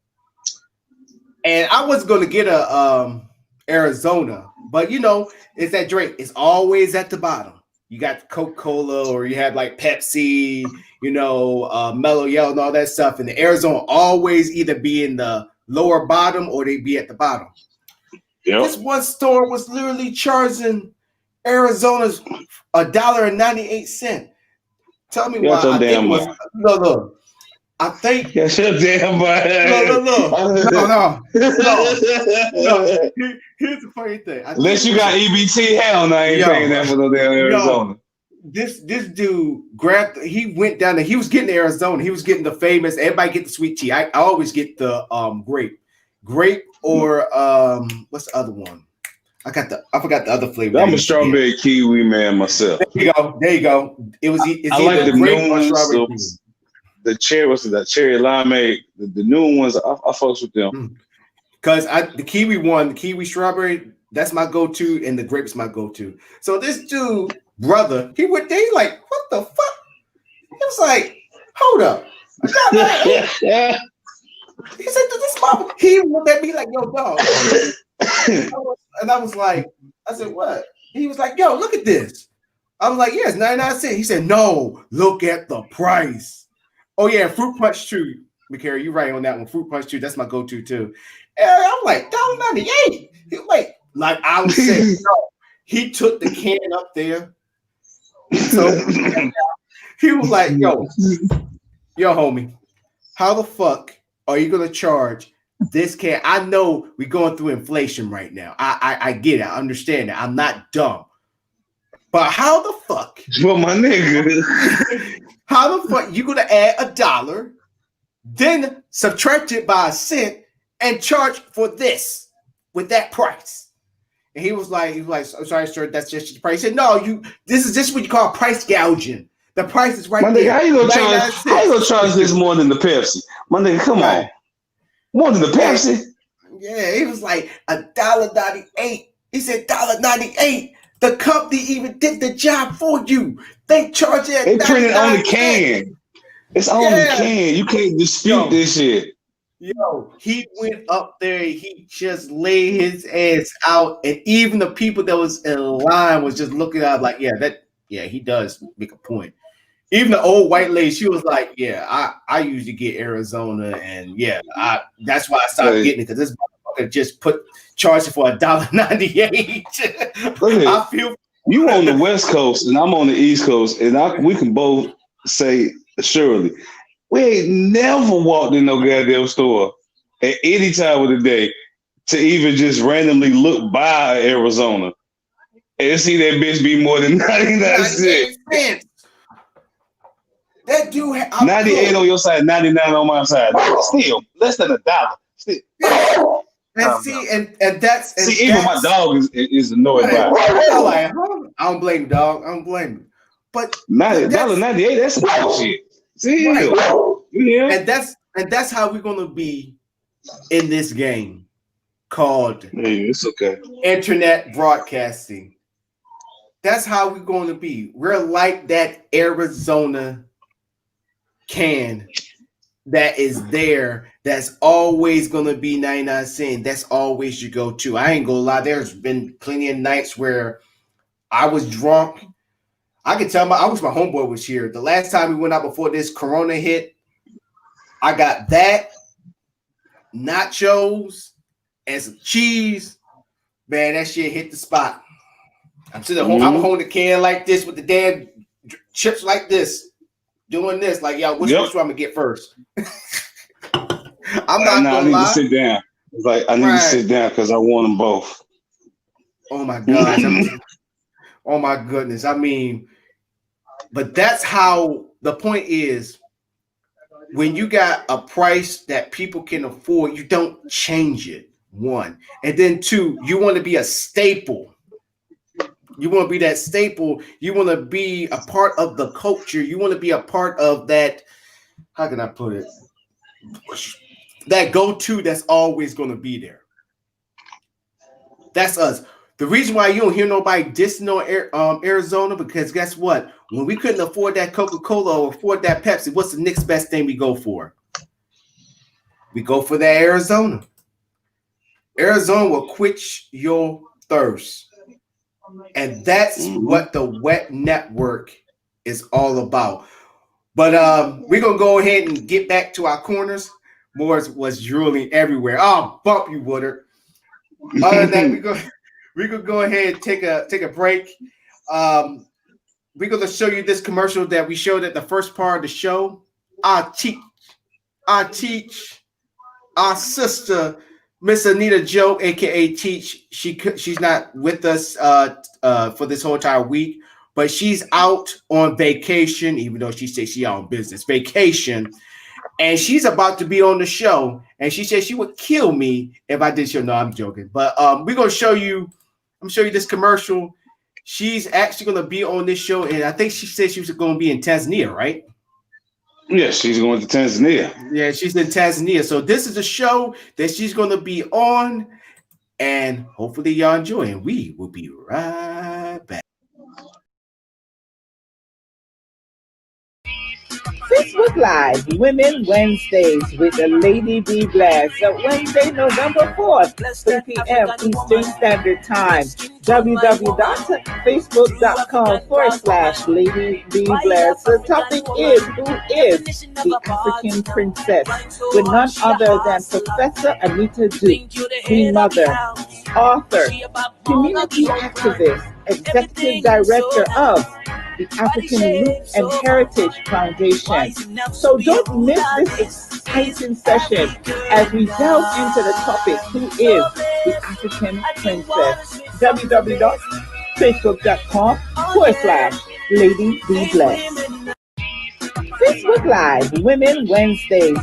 and I was going to get a Arizona, but it's that drink. It's always at the bottom. You got Coca-Cola, or you have like Pepsi, Mellow Yellow, and all that stuff. And the Arizona always either be in the lower bottom or they be at the bottom. Yep. This one store was literally charging Arizona's $1.98. Tell me why. That's your I think damn it was mind. no. I think That's your damn mind. no. Here's the funny thing. Unless you got EBT, hell no, I ain't paying that for no damn Arizona. This dude he went down there. He was getting Arizona. He was getting the famous. Everybody get the sweet tea. I always get the grape or what's the other one? I forgot the other flavor. I'm a strawberry kiwi man myself. There you go. It's I like the grape new or strawberry ones. The cherry limeade. The new ones. I fucks with them. Because the kiwi one, the kiwi strawberry, that's my go-to, and the grape's my go-to. So this dude, brother, he went there. He's like, what the fuck? He was like, hold up. He said, this mama. He looked at me like, yo, dog. And I was like, I said, what? He was like, yo, look at this. I was like, yeah, it's 99 cents. He said, no, look at the price. Oh, yeah, fruit punch too. McCary, you're right on that one. Fruit punch too. That's my go-to too. And I'm like, $1.98. He was like I was saying, no. He took the can up there. So he was like, yo, homie, how the fuck are you gonna charge this can? I know we're going through inflation right now. I get it. I understand it. I'm not dumb. But how the fuck? Well, my nigga. How the fuck you gonna add $1, then subtract it by $0.01 and charge for this with that price? And he was like, sorry, sir, that's just the price. He said, no, this is what you call price gouging. The price is right my there. Nigga, how you gonna charge this more than the Pepsi? My nigga, come on. More than the Pepsi? Yeah, he was like $1.98. He said $1.98. The company even did the job for you. They charge it. They printed on the can. It's on the can. You can't dispute this shit. Yo, he went up there. He just laid his ass out, and even the people that was in line was just looking at like, he does make a point. Even the old white lady, she was like, yeah, I usually get Arizona, and that's why I stopped getting it, because this motherfucker just charged it for $1.98. I feel you on the West Coast and I'm on the East Coast, and we can both say assuredly, we ain't never walked in no goddamn store at any time of the day to even just randomly look by Arizona and see that bitch be more than 99 cents. That dude, 98 on your side, 99 on my side. Still less than $1. Still. And that's even my dog is annoyed by it. I don't blame the dog. I don't blame him. But $1.98, that's bullshit. See, yeah. And that's how we're gonna be in this game called it's okay. Internet broadcasting. That's how we're going to be. We're like that Arizona can that is there. That's always going to be 99 cents. That's always you go to. I ain't gonna lie. There's been plenty of nights where I was drunk. I can tell I wish my homeboy was here. The last time we went out before this Corona hit, I got that, nachos, and some cheese. Man, that shit hit the spot. I'm sitting home. I'm holding the can like this with the damn chips like this, doing this. Like, yo, which one I'm gonna get first? I'm not gonna lie. I need to sit down. It's like I need to sit down because I want them both. Oh my gosh. Oh my goodness. I mean, but that's how the point is. When you got a price that people can afford, you don't change it. One. And then two, you want to be a staple. You want to be that staple. You want to be a part of the culture. You want to be a part of that. How can I put it? That go-to that's always going to be there. That's us. The reason why you don't hear nobody dissing on Arizona, because guess what? When we couldn't afford that Coca-Cola or afford that Pepsi, what's the next best thing we go for? We go for that Arizona. Arizona will quench your thirst. And that's what the Wet Network is all about. But we're going to go ahead and get back to our corners. Morris was drooling everywhere. Oh, bump you, Woodard. Other than that, we could go ahead and take a break. We're gonna show you this commercial that we showed at the first part of the show. I teach our sister, Miss Anita Joe, aka Teach. She's not with us for this whole entire week, but she's out on vacation, even though she says she's on business vacation. And she's about to be on the show, and she said she would kill me if I did show. No, I'm joking. But we're gonna show you. I'm gonna show you this commercial. She's actually gonna be on this show, and I think she said she was gonna be in Tanzania, right? Yes, she's going to Tanzania. Yeah, she's in Tanzania. So this is a show that she's gonna be on, and hopefully y'all enjoy. And we will be right back. Facebook Live, Women Wednesdays with the Lady Be Blessed. So Wednesday, November 4th, 3 p.m. Eastern Standard Time. www.facebook.com/Lady Be Blessed. The topic is, who is the African princess? With none other than Professor Anita Duke, the mother, author, community activist, executive director of the African Roots and Heritage Foundation. So don't miss this exciting session as we delve into the topic, who is the African princess? www.facebook.com/Lady Be Blessed. Facebook Live, Women Wednesdays.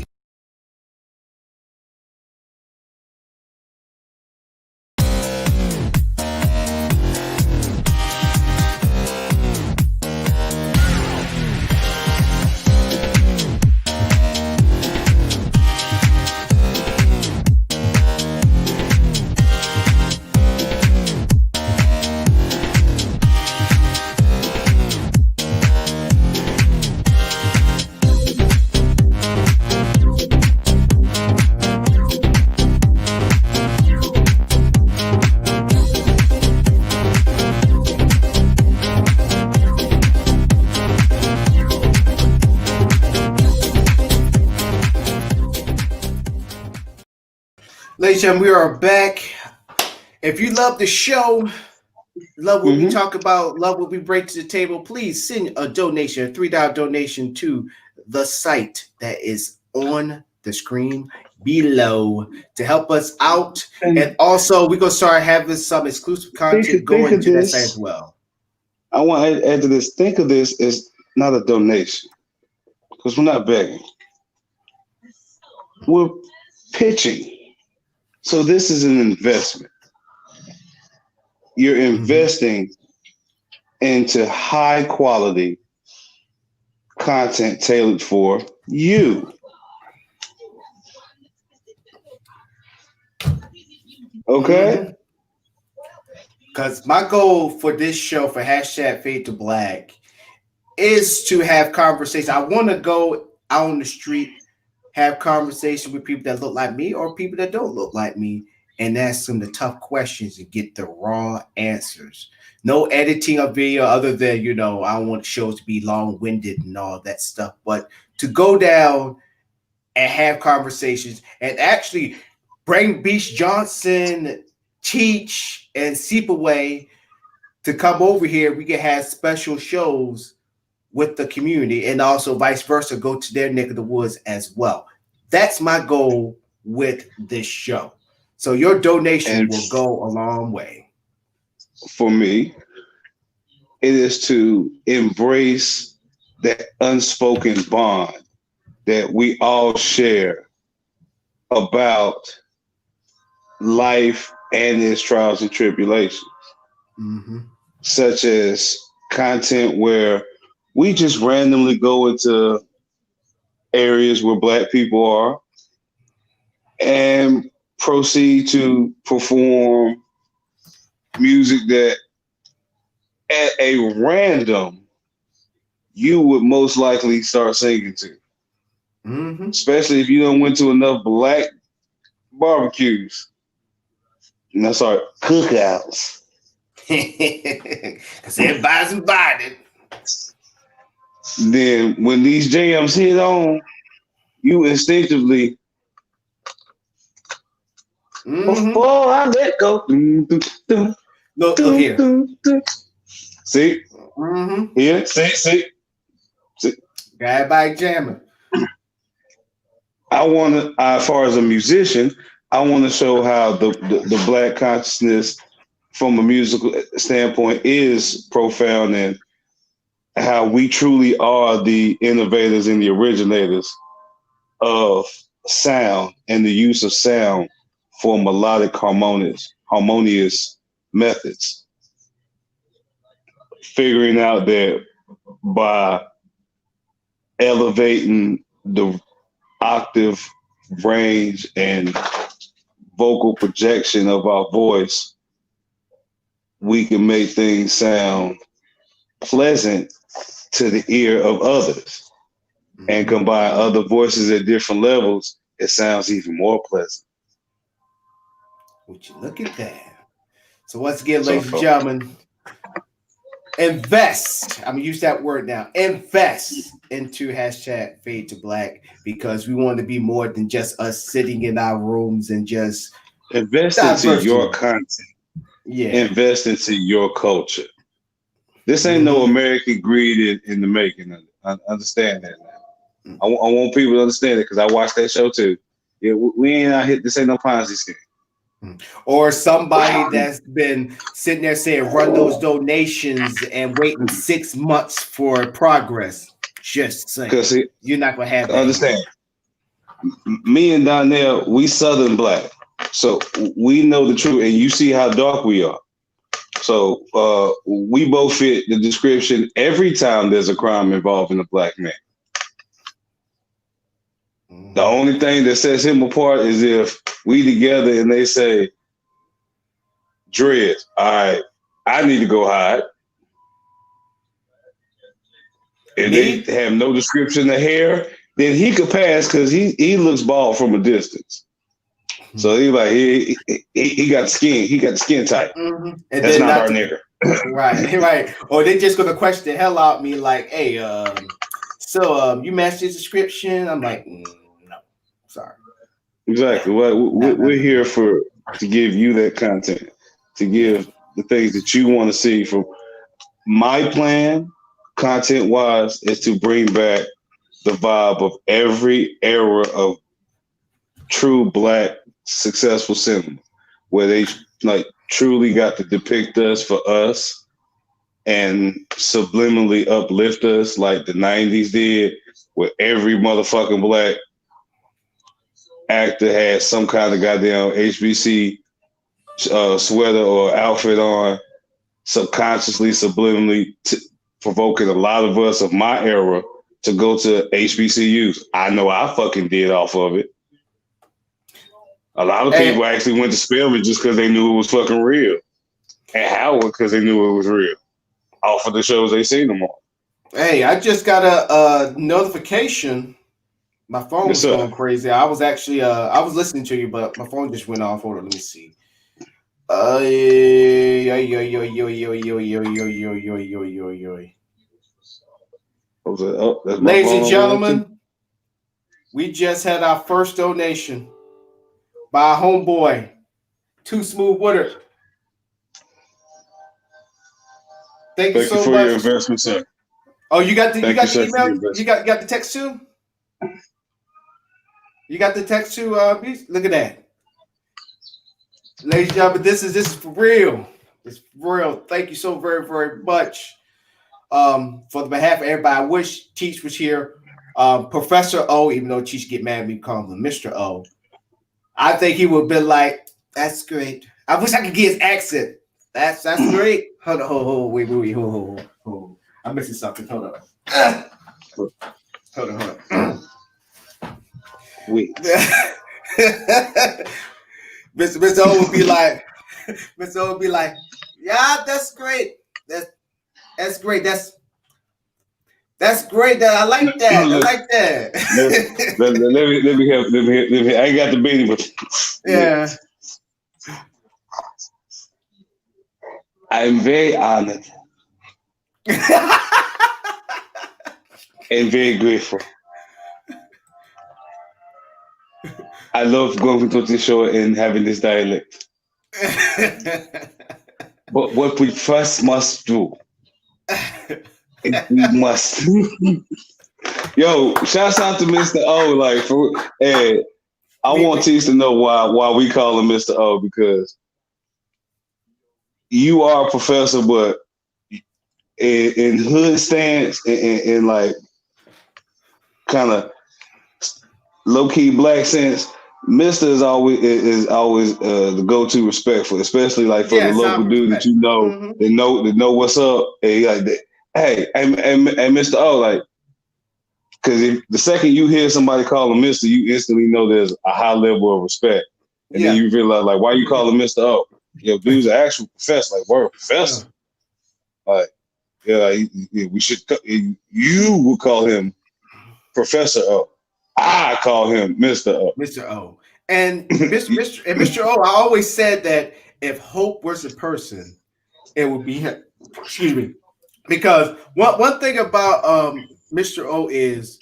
Ladies and gentlemen, we are back. If you love the show, love what we talk about, love what we bring to the table, please send a donation, a $3 donation to the site that is on the screen below to help us out. And also, we're going to start having some exclusive content going to that site as well. I want to add to this. Think of this as not a donation, because we're not begging. We're pitching. So this is an investment. You're investing into high quality content tailored for you. Okay? Because my goal for this show, for hashtag Fade to Black, is to have conversation. I want to go out on the street, have conversation with people that look like me or people that don't look like me, and ask them the tough questions and get the raw answers. No editing of video other than, I don't want shows to be long-winded and all that stuff, but to go down and have conversations and actually bring Beach Johnson, Teach, and Seepaway to come over here. We can have special shows with the community, and also vice versa, go to their neck of the woods as well. That's my goal with this show. So your donation will go a long way. For me, it is to embrace that unspoken bond that we all share about life and its trials and tribulations, such as content where we just randomly go into areas where Black people are and proceed to perform music that at a random you would most likely start singing to. Especially if you don't went to enough Black barbecues. No, sorry, cookouts. Because everybody's invited. Then when these jams hit on, you instinctively, before I let go, Look here. See? Mm-hmm. Yeah, see. Everybody jamming. I want to, as far as a musician, I want to show how the black consciousness from a musical standpoint is profound and how we truly are the innovators and the originators of sound and the use of sound for melodic harmonious methods. Figuring out that by elevating the octave range and vocal projection of our voice, we can make things sound pleasant to the ear of others. And combine other voices at different levels, it sounds even more pleasant. Would you look at that? So once again, ladies and gentlemen, invest. I'm gonna use that word now. Invest into hashtag Fade to Black because we want to be more than just us sitting in our rooms and just invest into your content. Yeah, invest into your culture. This ain't no American greed in the making of it. I understand that now. I want people to understand it because I watched that show too. Yeah, we ain't out here. This ain't no Ponzi scheme. Or somebody that's been sitting there saying, run those donations and waiting 6 months for progress. Just saying. Because you're not going to have that. Understand. Me and Donnell, we Southern black. So we know the truth. And you see how dark we are. So we both fit the description every time there's a crime involving a black man. The only thing that sets him apart is if we together and they say, Dread, all right, I need to go hide. And they have no description of hair, then he could pass because he looks bald from a distance. So he's like, he got skin, he got the skin tight. And that's not our nigger. Right. Or they're just gonna question the hell out of me, like, hey, so you matched his description. I'm like, no, sorry. Exactly. Well, we're here to give you that content, to give the things that you want to see. From my plan, content-wise, is to bring back the vibe of every era of true black successful cinema, where they like truly got to depict us for us and subliminally uplift us like the 90s did, where every motherfucking black actor had some kind of goddamn HBC sweater or outfit on, subconsciously, subliminally provoking a lot of us of my era to go to HBCUs. I know I fucking did off of it. A lot of people actually went to Spelman just because they knew it was fucking real. And Howard because they knew it was real. Off of the shows they seen them on. Hey, I just got a notification. My phone was going crazy. I was actually I was listening to you, but my phone just went off. Hold on, let me see. Ladies and gentlemen, we just had our first donation by a homeboy, Too Smooth Woodard. Thank you so much for your investment, sir. Oh, you got the email? You got the text too? You got the text too? Look at that. Ladies and gentlemen, this is for real. It's for real. Thank you so very, very much. For the behalf of everybody, I wish Teach was here. Professor O, even though Teach get mad at me calling him Mr. O, I think he would be like, that's great. I wish I could get his accent. That's great. Hold on, wait, hold on. I'm missing something. Hold on. Hold on. Wait. Mr. O would be like, yeah, that's great. That's great. That's great. I like that. Let me help. I ain't got the beanie, but yeah. I'm very honored and very grateful. I love going to this show and having this dialect. But what we first must do, we must. Yo, shouts out to Mr. O. Like, hey, I want Teach to know why we call him Mr. O, because you are a professor, but in hood stance and like kind of low key black sense, Mister is always the go to respectful, especially like for the local dude that you know, that know what's up. And like, hey, Mister O, like, because the second you hear somebody call him Mister, you instantly know there's a high level of respect, and then you realize like, why you call him Mister O? Yo, dude's an actual professor. Like, we're a professor. Like, we should. You would call him Professor O. I call him Mr. O. Mr. O. And Mr. O, I always said that if hope was a person, it would be him. Excuse me. Because one thing about Mr. O is,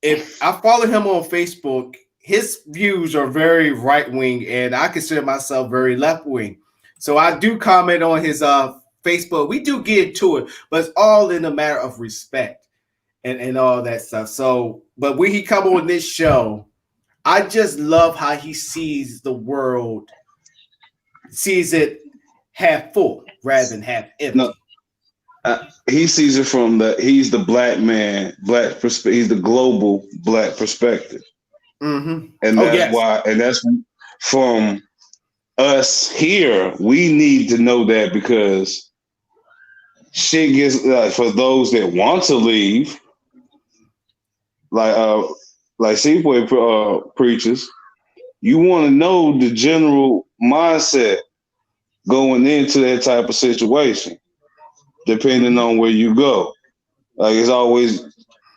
if I follow him on Facebook, his views are very right wing, and I consider myself very left wing. So I do comment on his Facebook. We do get into it, but it's all in a matter of respect and all that stuff. So, but when he come on this show, I just love how he sees the world, sees it half full rather than half empty. No. He sees it from he's the black man, black perspective. He's the global black perspective, and that's why. And that's from us here. We need to know that, because shit gets for those that want to leave, like Seaboy preaches. You want to know the general mindset going into that type of situation, depending on where you go. Like, it's always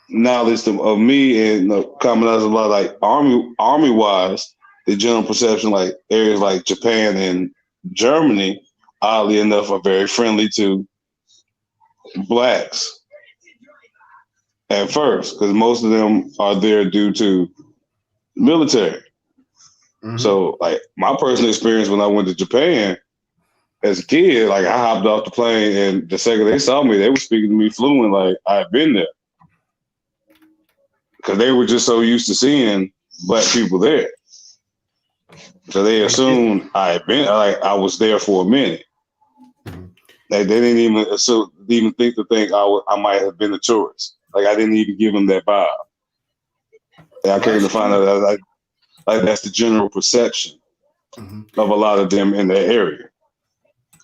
knowledge of me and coming out a lot, like army wise, the general perception, like areas like Japan and Germany, oddly enough, are very friendly to blacks at first, because most of them are there due to military. So, like, my personal experience when I went to Japan as a kid, like, I hopped off the plane, and the second they saw me, they were speaking to me fluent, like I had been there, because they were just so used to seeing black people there. So they assumed I had been, like, I was there for a minute. They didn't even think I might have been a tourist. Like, I didn't even give them that vibe. And I came to find out like that's the general perception of a lot of them in that area.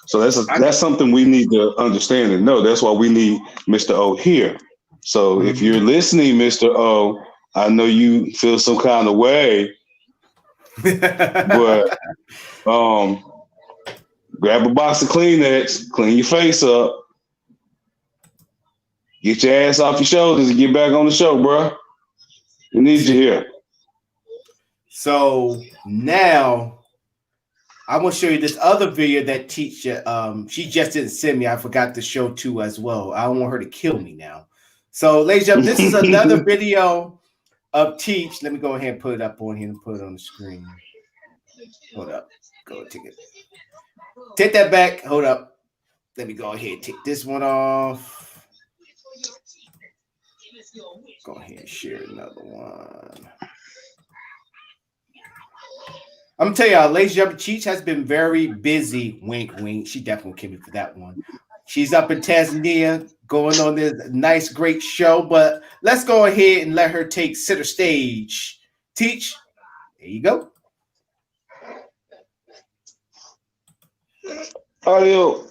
So that's something we need to understand and know. That's why we need Mr. O here. So if you're listening, Mr. O, I know you feel some kind of way, but grab a box of Kleenex, clean your face up, get your ass off your shoulders, and get back on the show, bro. We need you here. So now I'm gonna show you this other video that Teach. She just didn't send me. I forgot to show too as well. I don't want her to kill me now. So, ladies and gentlemen, this is another video of Teach. Let me go ahead and put it up on here and put it on the screen. Hold up. Go take it. Take that back. Hold up. Let me go ahead and take this one off. Go ahead and share another one. I'm gonna tell y'all, ladies and gentlemen, Cheech has been very busy. Wink, wink. She definitely came in for that one. She's up in Tanzania going on this nice, great show. But let's go ahead and let her take center stage. Teach, there you go. Audio.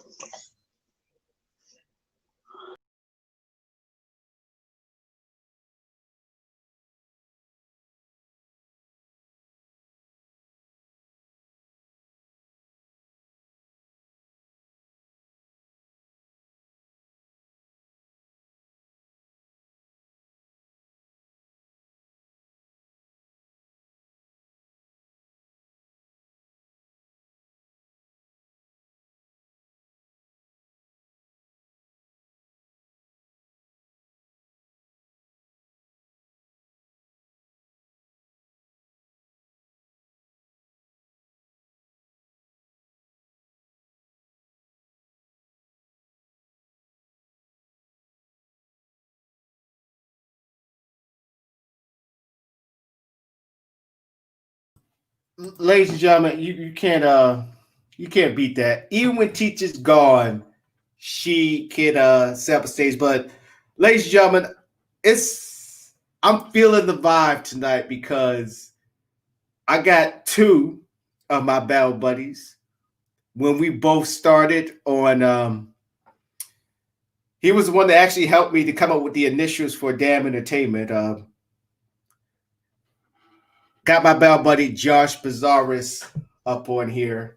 ladies and gentlemen, you can't beat that. Even when teacher's gone, she can set up a stage. But ladies and gentlemen, I'm feeling the vibe tonight because I got two of my battle buddies. When we both started on he was the one that actually helped me to come up with the initials for Damn Entertainment. Got my battle buddy Josh Bazaris up on here.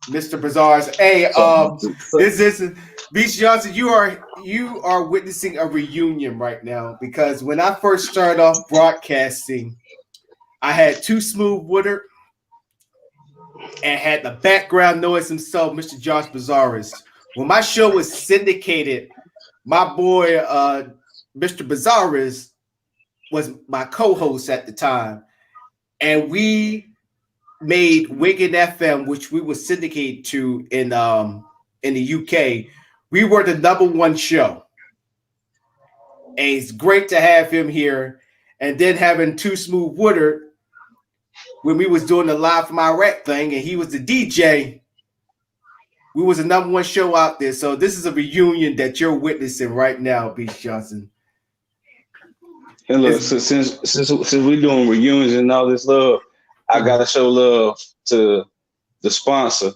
Mr. Bazaris. Hey, this is Beach Johnson. You are witnessing a reunion right now because when I first started off broadcasting, I had Too Smooth Woodard and had the background noise himself, Mr. Josh Bazaris. When my show was syndicated, my boy Mr. Bazaris was my co-host at the time, and we made Wigan FM, which we were syndicated to in the UK. We were the #1 show. And it's great to have him here. And then having Too Smooth Woodard when we was doing the Live from Iraq thing, and he was the DJ. We was the #1 show out there. So this is a reunion that you're witnessing right now, Beach Johnson. And look, since we're doing reunions and all this love, I gotta show love to the sponsor.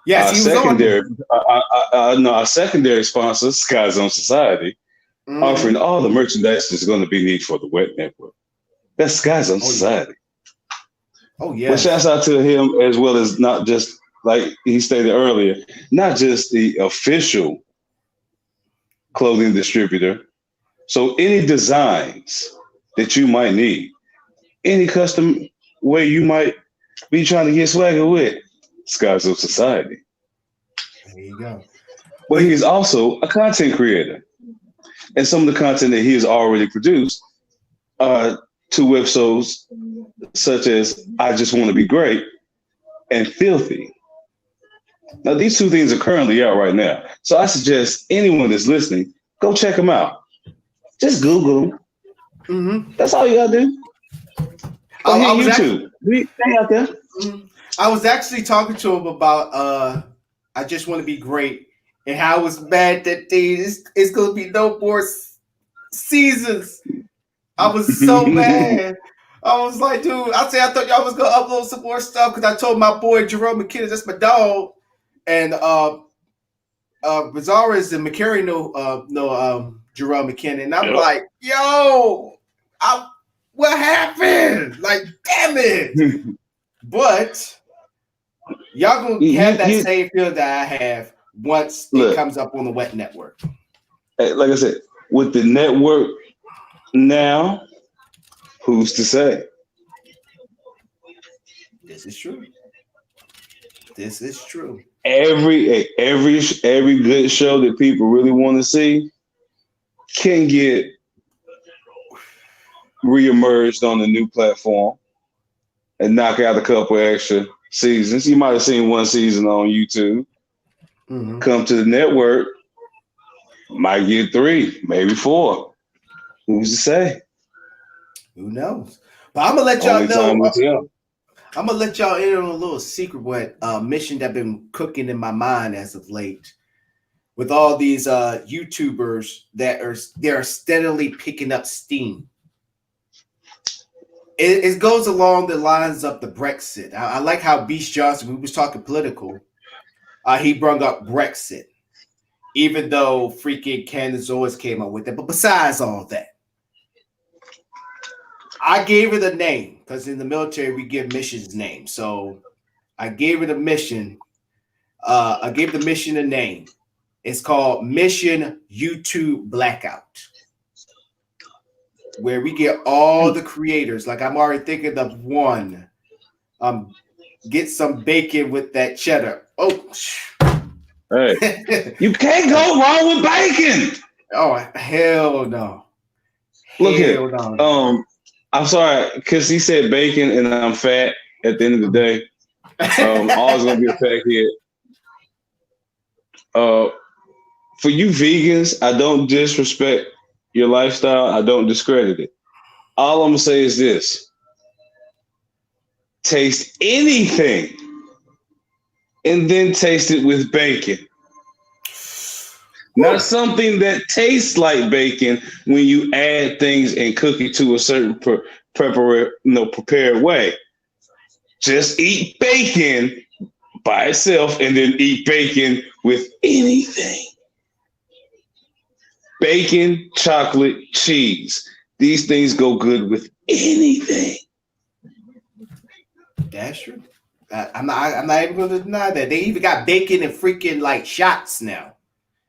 Yes, our secondary sponsor, Sky Zone Society, offering all the merchandise that's going to be needed for the Wet Network. That's Sky Zone Society. Oh yeah. Well, shouts out to him as well as not just like he stated earlier, not just the official clothing distributor. So any designs that you might need, any custom way you might be trying to get swagger with, Skies of Society. There you go. But he is also a content creator. And some of the content that he has already produced are 2 episodes such as I Just Want to Be Great and Filthy. Now, these 2 things are currently out right now. So I suggest anyone that's listening, go check them out. Just Google them. Mm-hmm. That's all you got to do. On YouTube. Stay out there. I was actually talking to him about I Just Want to Be Great and how I was mad that it's going to be no more seasons. I was so mad. I was like, dude, I thought y'all was going to upload some more stuff because I told my boy Jerome McKinnon, that's my dog, and Bazaris and McCary know Jerome McKinnon. And I'm like, yo, what happened? Like, damn it. But y'all gonna have that same feel that I have once it comes up on the Wet Network. Like I said, with the network now, who's to say? This is true. This is true. Every good show that people really want to see can get reemerged on the new platform and knock out a couple extra seasons. You might have seen 1 season on YouTube. Mm-hmm. Come to the network, might get 3, maybe 4. Who's to say? Who knows? But I'm gonna let y'all know. I'm gonna let y'all in on a little secret what mission that been cooking in my mind as of late. With all these YouTubers that are steadily picking up steam. It goes along the lines of the Brexit. I like how Beast Johnson, we was talking political, he brought up Brexit, even though freaking Candace Owens came up with it. But besides all that, I gave it a name because in the military we give missions names. So I gave it a mission. I gave the mission a name. It's called Mission YouTube Blackout, where we get all the creators. Like I'm already thinking of one. Get some bacon with that cheddar. Oh, hey, you can't go wrong with bacon. Oh hell no! Look here. No. I'm sorry because he said bacon and I'm fat. At the end of the day, always gonna be a fact here. For you vegans, I don't disrespect your lifestyle. I don't discredit it. All I'm gonna say is this: taste anything and then taste it with bacon. Not something that tastes like bacon when you add things and cook it to a certain prepared way. Just eat bacon by itself and then eat bacon with anything. Bacon, chocolate, cheese. These things go good with anything. That's true. I'm not even going to deny that. They even got bacon and freaking like shots now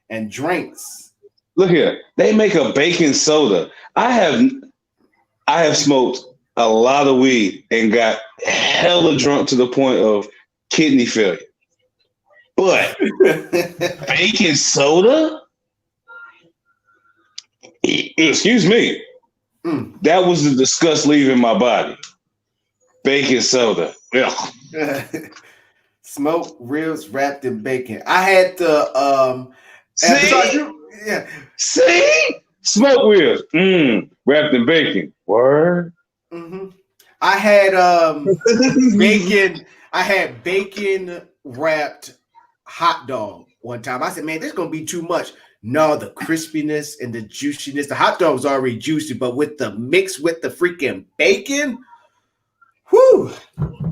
and drinks. Look here. They make a bacon soda. I have smoked a lot of weed and got hella drunk to the point of kidney failure. But bacon soda? Excuse me. That was the disgust leaving my body. Bacon soda. Ugh. Smoked ribs wrapped in bacon. I had the See? Smoke ribs. Wrapped in bacon. Word. Mm-hmm. I had bacon. I had bacon wrapped hot dog one time. I said, man, this is gonna be too much. No, the crispiness and the juiciness. The hot dog was already juicy, but with the mix with the freaking bacon. Whew.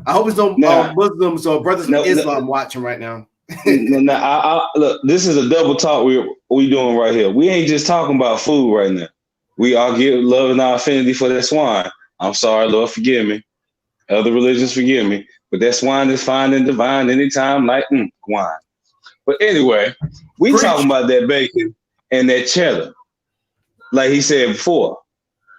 I hope it's no Muslims or brothers of Islam watching right now. Look, this is a double talk we doing right here. We ain't just talking about food right now. We all give love and our affinity for that swine. I'm sorry, Lord, forgive me. Other religions, forgive me. But that swine is fine and divine anytime, like wine. But anyway, we talking about that bacon and that cheddar, like he said before.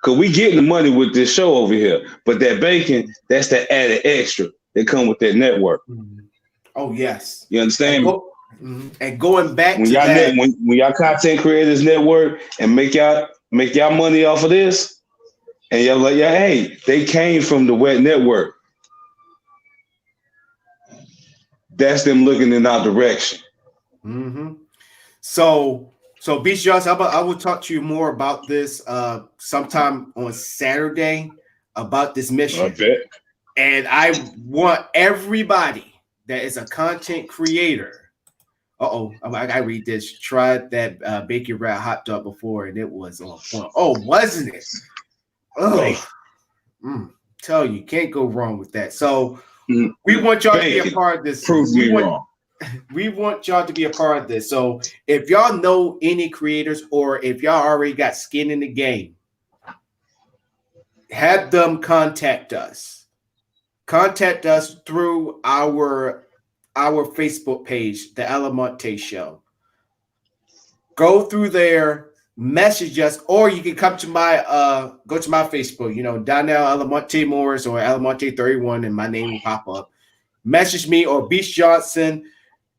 Because we getting the money with this show over here. But that bacon, that's the added extra that come with that network. Oh, yes. You understand me? And going back when to y'all that. When y'all content creators network and make y'all money off of this, and y'all like, yeah, hey, they came from the wet network. That's them looking in our direction. So Beast Johnson, I will talk to you more about this sometime on Saturday about this mission. I bet. And I want everybody that is a content creator. I gotta read this. Tried that bacon wrap hot dog before, and it was on point. Oh, wasn't it? Oh, tell you can't go wrong with that. So we want y'all to be a part of this. Prove me wrong. We want y'all to be a part of this. So if y'all know any creators or if y'all already got skin in the game, have them contact us. Contact us through our Facebook page, The Alamonte Show. Go through there, message us, or you can come to my go to my Facebook, Donnell Alamonte Morris or Alamonte 31, and my name will pop up. Message me or Beast Johnson.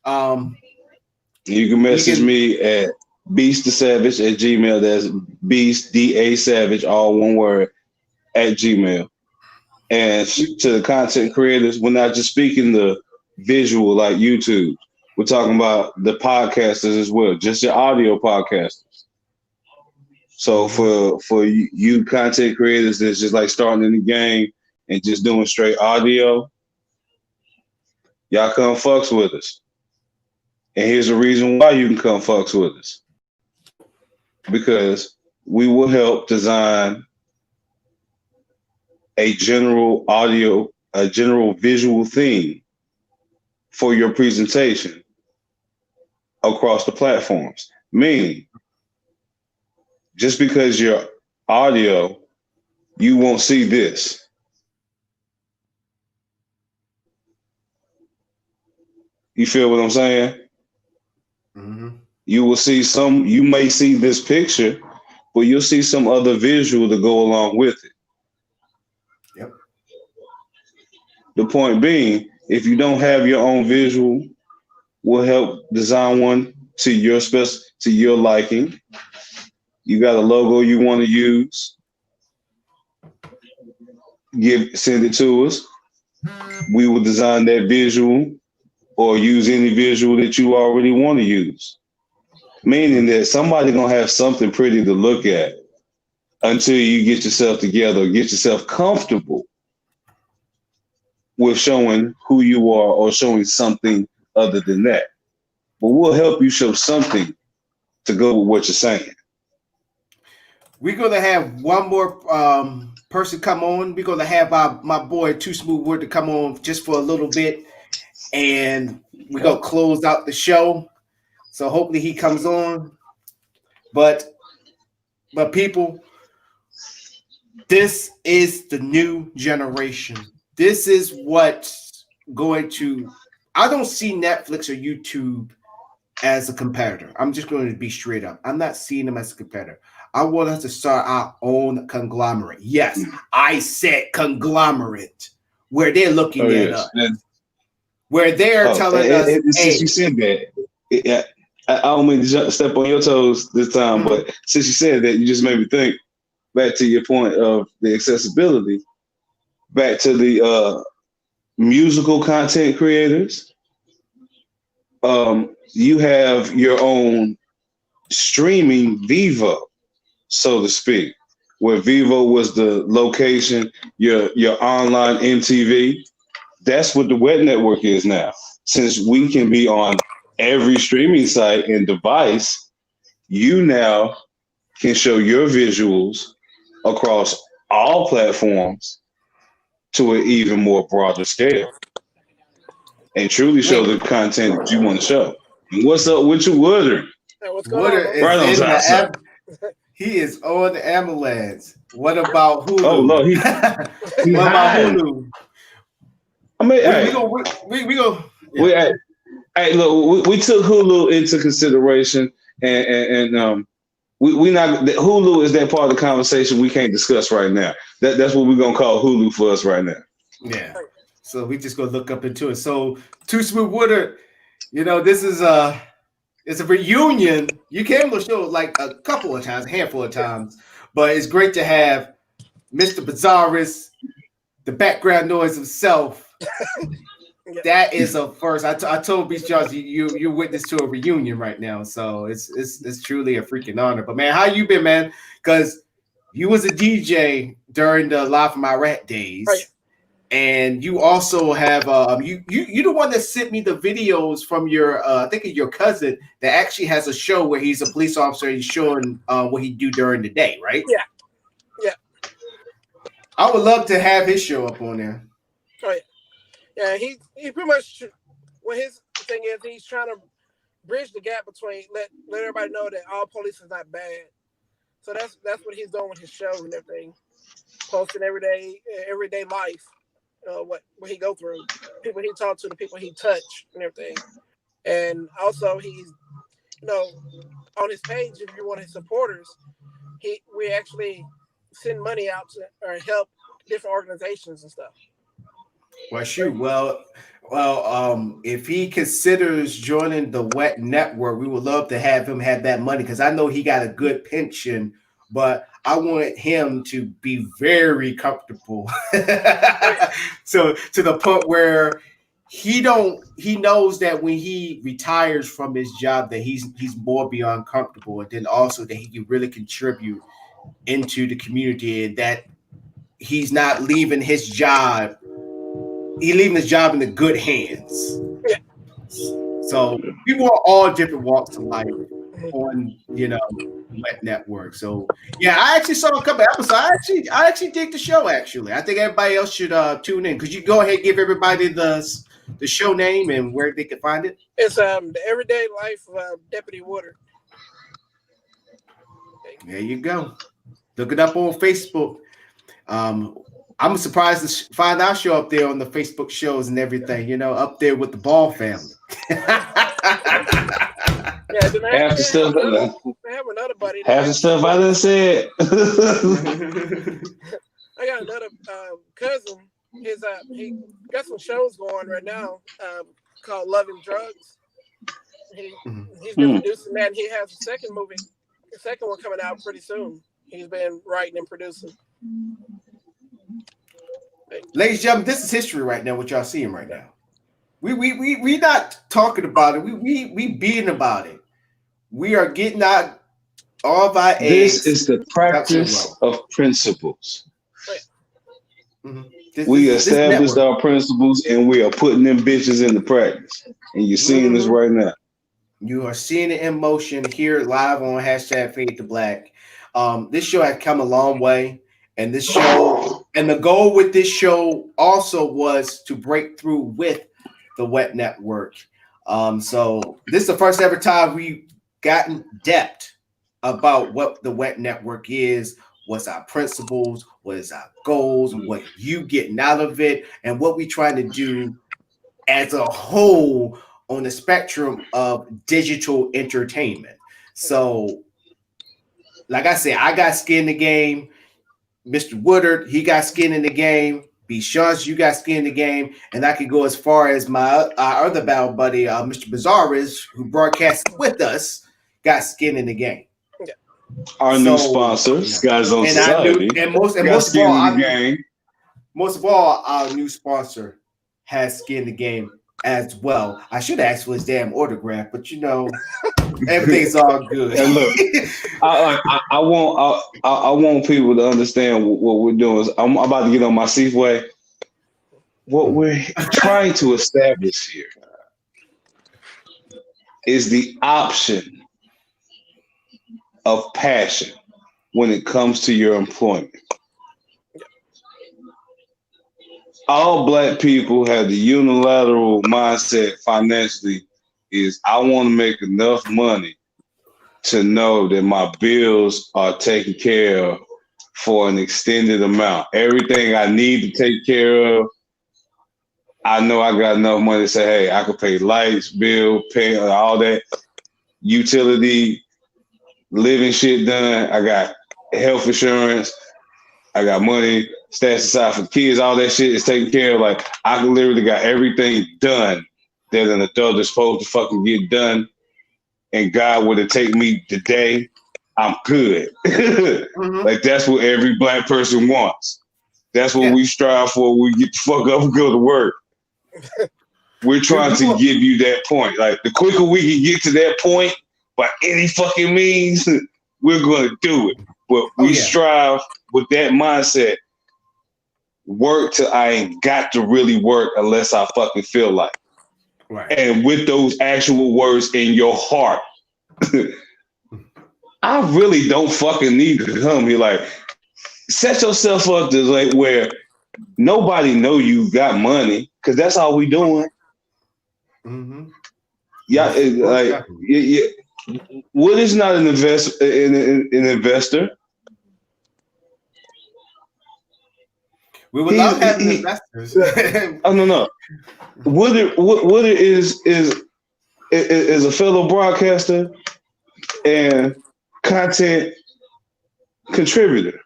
You can message me at beastthe_savage@gmail. That's Beast DA Savage, all one word, at Gmail. And to the content creators, we're not just speaking the visual like YouTube. We're talking about the podcasters as well, just your audio podcasters. So for you content creators that's just like starting in the game and just doing straight audio, y'all come fucks with us. And here's the reason why you can come fucks with us. Because we will help design a general visual theme for your presentation across the platforms. Meaning, just because you're audio, you won't see this. You feel what I'm saying? You will see you may see this picture, but you'll see some other visual to go along with it. Yep. The point being, if you don't have your own visual, we'll help design one to your liking. You got a logo you want to use, send it to us. We will design that visual or use any visual that you already want to use. Meaning that somebody's gonna have something pretty to look at until you get yourself together, get yourself comfortable with showing who you are or showing something other than that. But we'll help you show something to go with what you're saying. We're gonna have one more person come on. We're gonna have my boy Too Smooth Word to come on just for a little bit, and we're gonna close out the show. So hopefully he comes on. But people, this is the new generation. This is what's going to. I don't see Netflix or YouTube as a competitor. I'm just going to be straight up. I'm not seeing them as a competitor. I want us to start our own conglomerate. Yes, I said conglomerate, where they're looking at us, where they're telling us. Since you said that, I don't mean to step on your toes this time, but since you said that, you just made me think back to your point of the accessibility, back to the musical content creators. You have your own streaming Vivo, so to speak, where Vivo was the location, your online MTV. That's what the Wet Network is now. Since we can be on every streaming site and device, you now can show your visuals across all platforms to an even more broader scale and truly show the content that you want to show. And what's up with you, Woodard? Hey, what's going on? Right on time, sir. He is on the AMOLEDs. What about Hulu? Oh, no, he what about Hulu? I mean, we go. Hey, look, we took Hulu into consideration, and we not Hulu is that part of the conversation we can't discuss right now. That's what we're gonna call Hulu for us right now. Yeah. So we just gonna look up into it. So Too Smooth Woodard, this is it's a reunion. You came to the show like a couple of times, a handful of times, but it's great to have Mr. Bizarrus, the background noise himself. That is a first. I told Beast Jones you're witness to a reunion right now, so it's truly a freaking honor. But man, how you been, man? Because you was a DJ during the Live from Iraq days, right. And you also have you the one that sent me the videos from your I think your cousin that actually has a show where he's a police officer and he's showing what he do during the day, right? Yeah. I would love to have his show up on there. Oh yeah. Yeah, he pretty much what his thing is. He's trying to bridge the gap between let everybody know that all police is not bad. So that's what he's doing with his show and everything, posting everyday life, what he go through, people he talk to, the people he touch and everything. And also he's on his page, if you want his supporters, we actually send money out to or help different organizations and stuff. Well, shoot. Well, if he considers joining the Wet Network, we would love to have him have that money because I know he got a good pension, but I want him to be very comfortable. So to the point where he knows that when he retires from his job that he's more beyond comfortable, and then also that he can really contribute into the community and that he's not leaving his job. He's leaving his job in the good hands. Yeah. So we want all different walks of life on, Wet Network. So yeah, I actually saw a couple episodes. I actually dig the show. Actually, I think everybody else should tune in. Could you go ahead and give everybody the show name and where they can find it? It's the Everyday Life of Deputy Woodard. There you go. Look it up on Facebook. I'm surprised to find our show up there on the Facebook shows and everything, up there with the Ball family. Half the stuff I have another buddy. Half the stuff I done said. I got another cousin. He got some shows going right now called Loving Drugs. He's been producing that. And he has the second one coming out pretty soon. He's been writing and producing. Ladies and gentlemen, this is history right now, what y'all seeing right now. We not talking about it. We being about it. We are getting out all of our eggs. This is the practice of principles. We established our principles and we are putting them bitches into practice. And you're seeing this right now. You are seeing it in motion here live on #FadeToBlack. This show has come a long way. And this show, and the goal with this show also was to break through with the Wet Network. So this is the first ever time we've gotten depth about what the Wet Network is, what's our principles, what is our goals, what you getting out of it, and what we trying to do as a whole on the spectrum of digital entertainment. So, like I said, I got skin in the game. Mr. Woodard, he got skin in the game. B. Shunts, you got skin in the game. And I could go as far as my other battle buddy, Mr. Bizarres, who broadcasts with us, got skin in the game. Yeah. Our new sponsor, Skies on Society. Most of all, our new sponsor has skin in the game as well. I should ask for his damn autograph, but you know, everything's all good. And look, I want people to understand what we're doing. I'm about to get on my Seafway. What we're trying to establish here is the option of passion when it comes to your employment. All Black people have the unilateral mindset financially is I want to make enough money to know that my bills are taken care of for an extended amount. Everything I need to take care of, I know I got enough money to say, hey, I can pay lights, bill, pay all that, utility, living shit done. I got health insurance. I got money stashed aside for kids. All that shit is taken care of. Like, I literally got everything done that an adult is supposed to fucking get done. And God would have taken me today, I'm good. Like, that's what every Black person wants. That's what we strive for when we get the fuck up and go to work. We're trying to give you that point. Like, the quicker we can get to that point by any fucking means, we're going to do it. But we strive with that mindset. Work till I ain't got to really work unless I fucking feel like. Right. And with those actual words in your heart, I really don't fucking need to come here. Like, set yourself up to like where nobody know you got money, because that's all we doing. Yeah, like Wood is not an investor. We would love having investors. Oh no. Woodard is a fellow broadcaster and content contributor.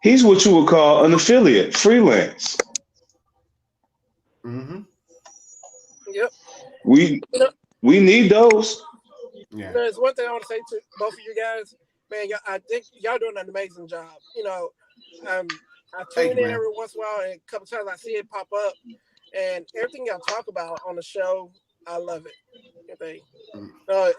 He's what you would call an affiliate, freelance. Yep. We need those. Yeah. There's one thing I want to say to both of you guys, man. I think y'all doing an amazing job. You know, I tune in every once in a while, and a couple times I see it pop up, and everything y'all talk about on the show, I love it.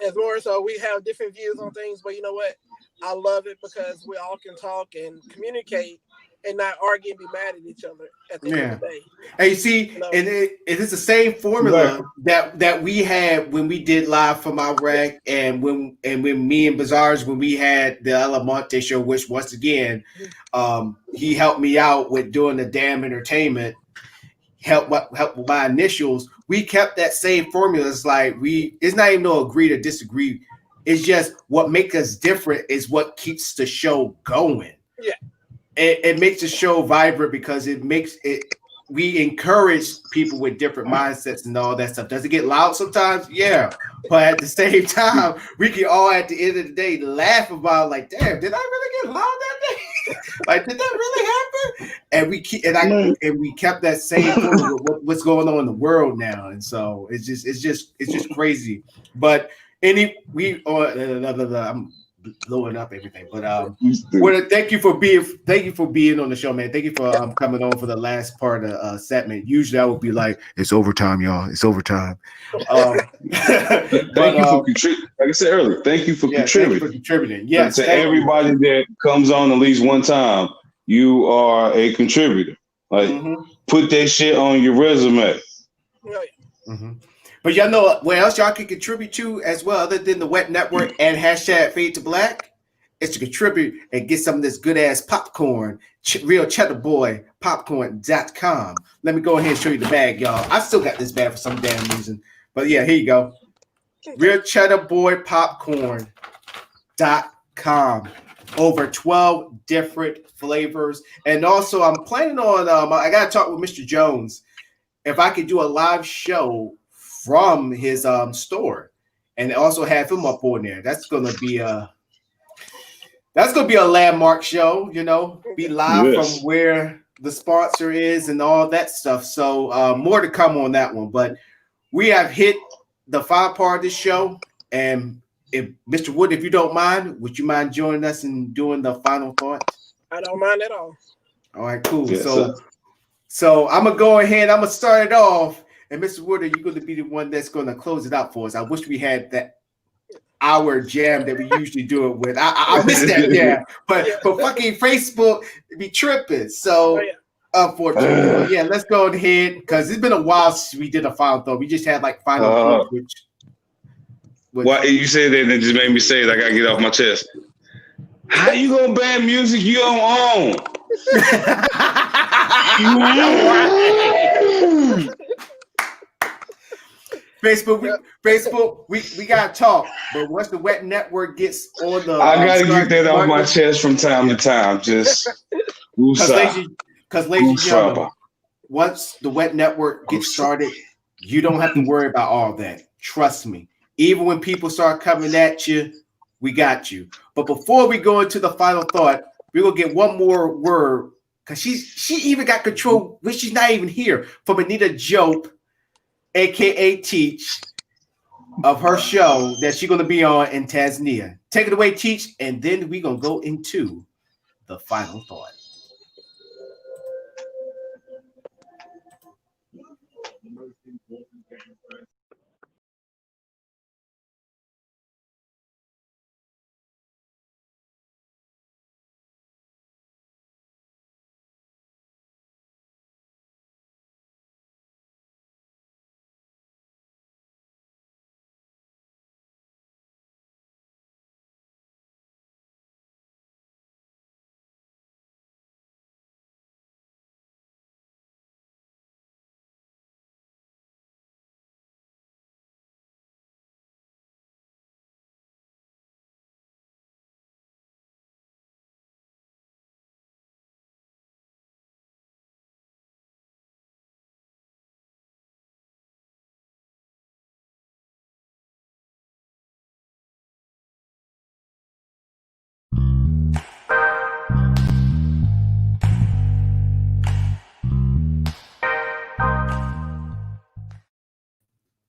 As more so, we have different views on things, but you know what? I love it because we all can talk and communicate and not argue and be mad at each other at the end of the day. And you see, and it is the same formula that we had when we did Live from Iraq, and when me and Bizarres, when we had the Alamonte show, which once again, he helped me out with doing the damn entertainment, help with my initials. We kept that same formula. It's like it's not even no agree to disagree. It's just what makes us different is what keeps the show going. Yeah. It makes the show vibrant because we encourage people with different mindsets and all that stuff. Does it get loud sometimes? Yeah. But at the same time, we can all at the end of the day laugh about like, damn, did I really get loud that day? Like, did that really happen? And we kept that same thing with what's going on in the world now. And so it's just crazy. But I'm blowing up everything, but thank you for being on the show, man. Thank you for coming on for the last part of segment. Usually I would be like, it's overtime, y'all. It's overtime. Thank you for contributing. Like I said earlier, thank you for contributing. Yes, to everybody that comes on at least one time. You are a contributor. Like, Mm-hmm. put that shit on your resume. Oh, yeah. Mm-hmm. But y'all know what else y'all can contribute to as well, other than the Wet Network and hashtag Fade to Black? Is to contribute and get some of this good ass popcorn, real cheddar boy popcorn.com. Let me go ahead and show you the bag, y'all. I still got this bag for some damn reason. But yeah, here you go. Real cheddar boy popcorn.com. Over 12 different flavors. And also, I'm planning on, I got to talk with Mr. Jones if I could do a live show from his store and also have him up on there. That's gonna be a landmark show, you know, be live from where the sponsor is and all that stuff. So more to come on that one. But we have hit the final part of this show. And if Mr. Wood, if you don't mind, would you mind joining us and doing the final thought? I don't mind at all. All right, cool. Yes, So I'm gonna go ahead. I'm gonna start it off. And Mr. Wood, you're going to be the one that's going to close it out for us. I wish we had that hour jam that we usually do it with. I miss that jam, but fucking Facebook be tripping. So unfortunately, yeah, let's go ahead because it's been a while since we did a final thought. We just had like final thought, which why you said that and it just made me say it. I gotta get off my chest. How you gonna ban music you don't own? Facebook, we gotta talk. But once the Wet Network gets on the, I gotta get that off my chest from time to time. Just because ladies and gentlemen, once the Wet Network gets started, you don't have to worry about all that. Trust me. Even when people start coming at you, we got you. But before we go into the final thought, we're gonna get one more word because she even got control when she's not even here from Anita Jope, aka Teach, of her show that she's gonna be on in Tanzania. Take it away, Teach, and then we're gonna go into the final thought.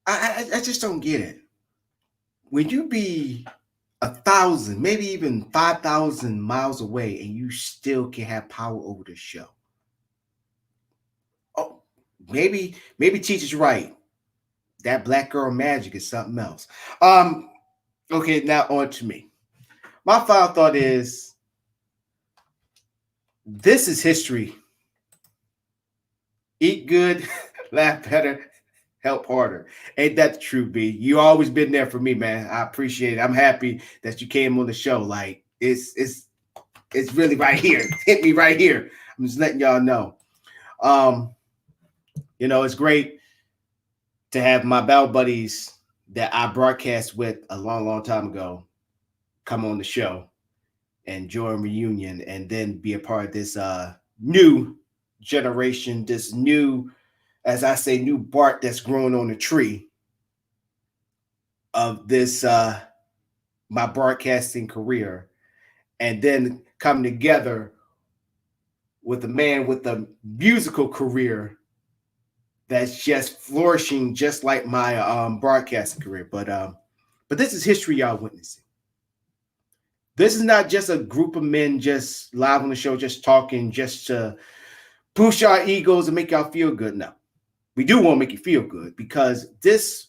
I just don't get it. When you be 1,000, maybe even 5,000 miles away, and you still can have power over the show. Oh, maybe Teach is right. That black girl magic is something else. Okay, now on to me. My final thought is this is history. Eat good, laugh better, help harder. Ain't that the truth, B? You always been there for me, man. I appreciate it. I'm happy that you came on the show. Like it's really right here. Hit me right here. I'm just letting y'all know. You know, it's great to have my battle buddies that I broadcast with a long time ago come on the show and join reunion and then be a part of this new generation, this new, as I say, new bark that's growing on the tree of this my broadcasting career, and then come together with a man with a musical career that's just flourishing, just like my broadcasting career. But this is history y'all witnessing. This is not just a group of men just live on the show, just talking, just to boost our egos and make y'all feel good. No, we do want to make you feel good because this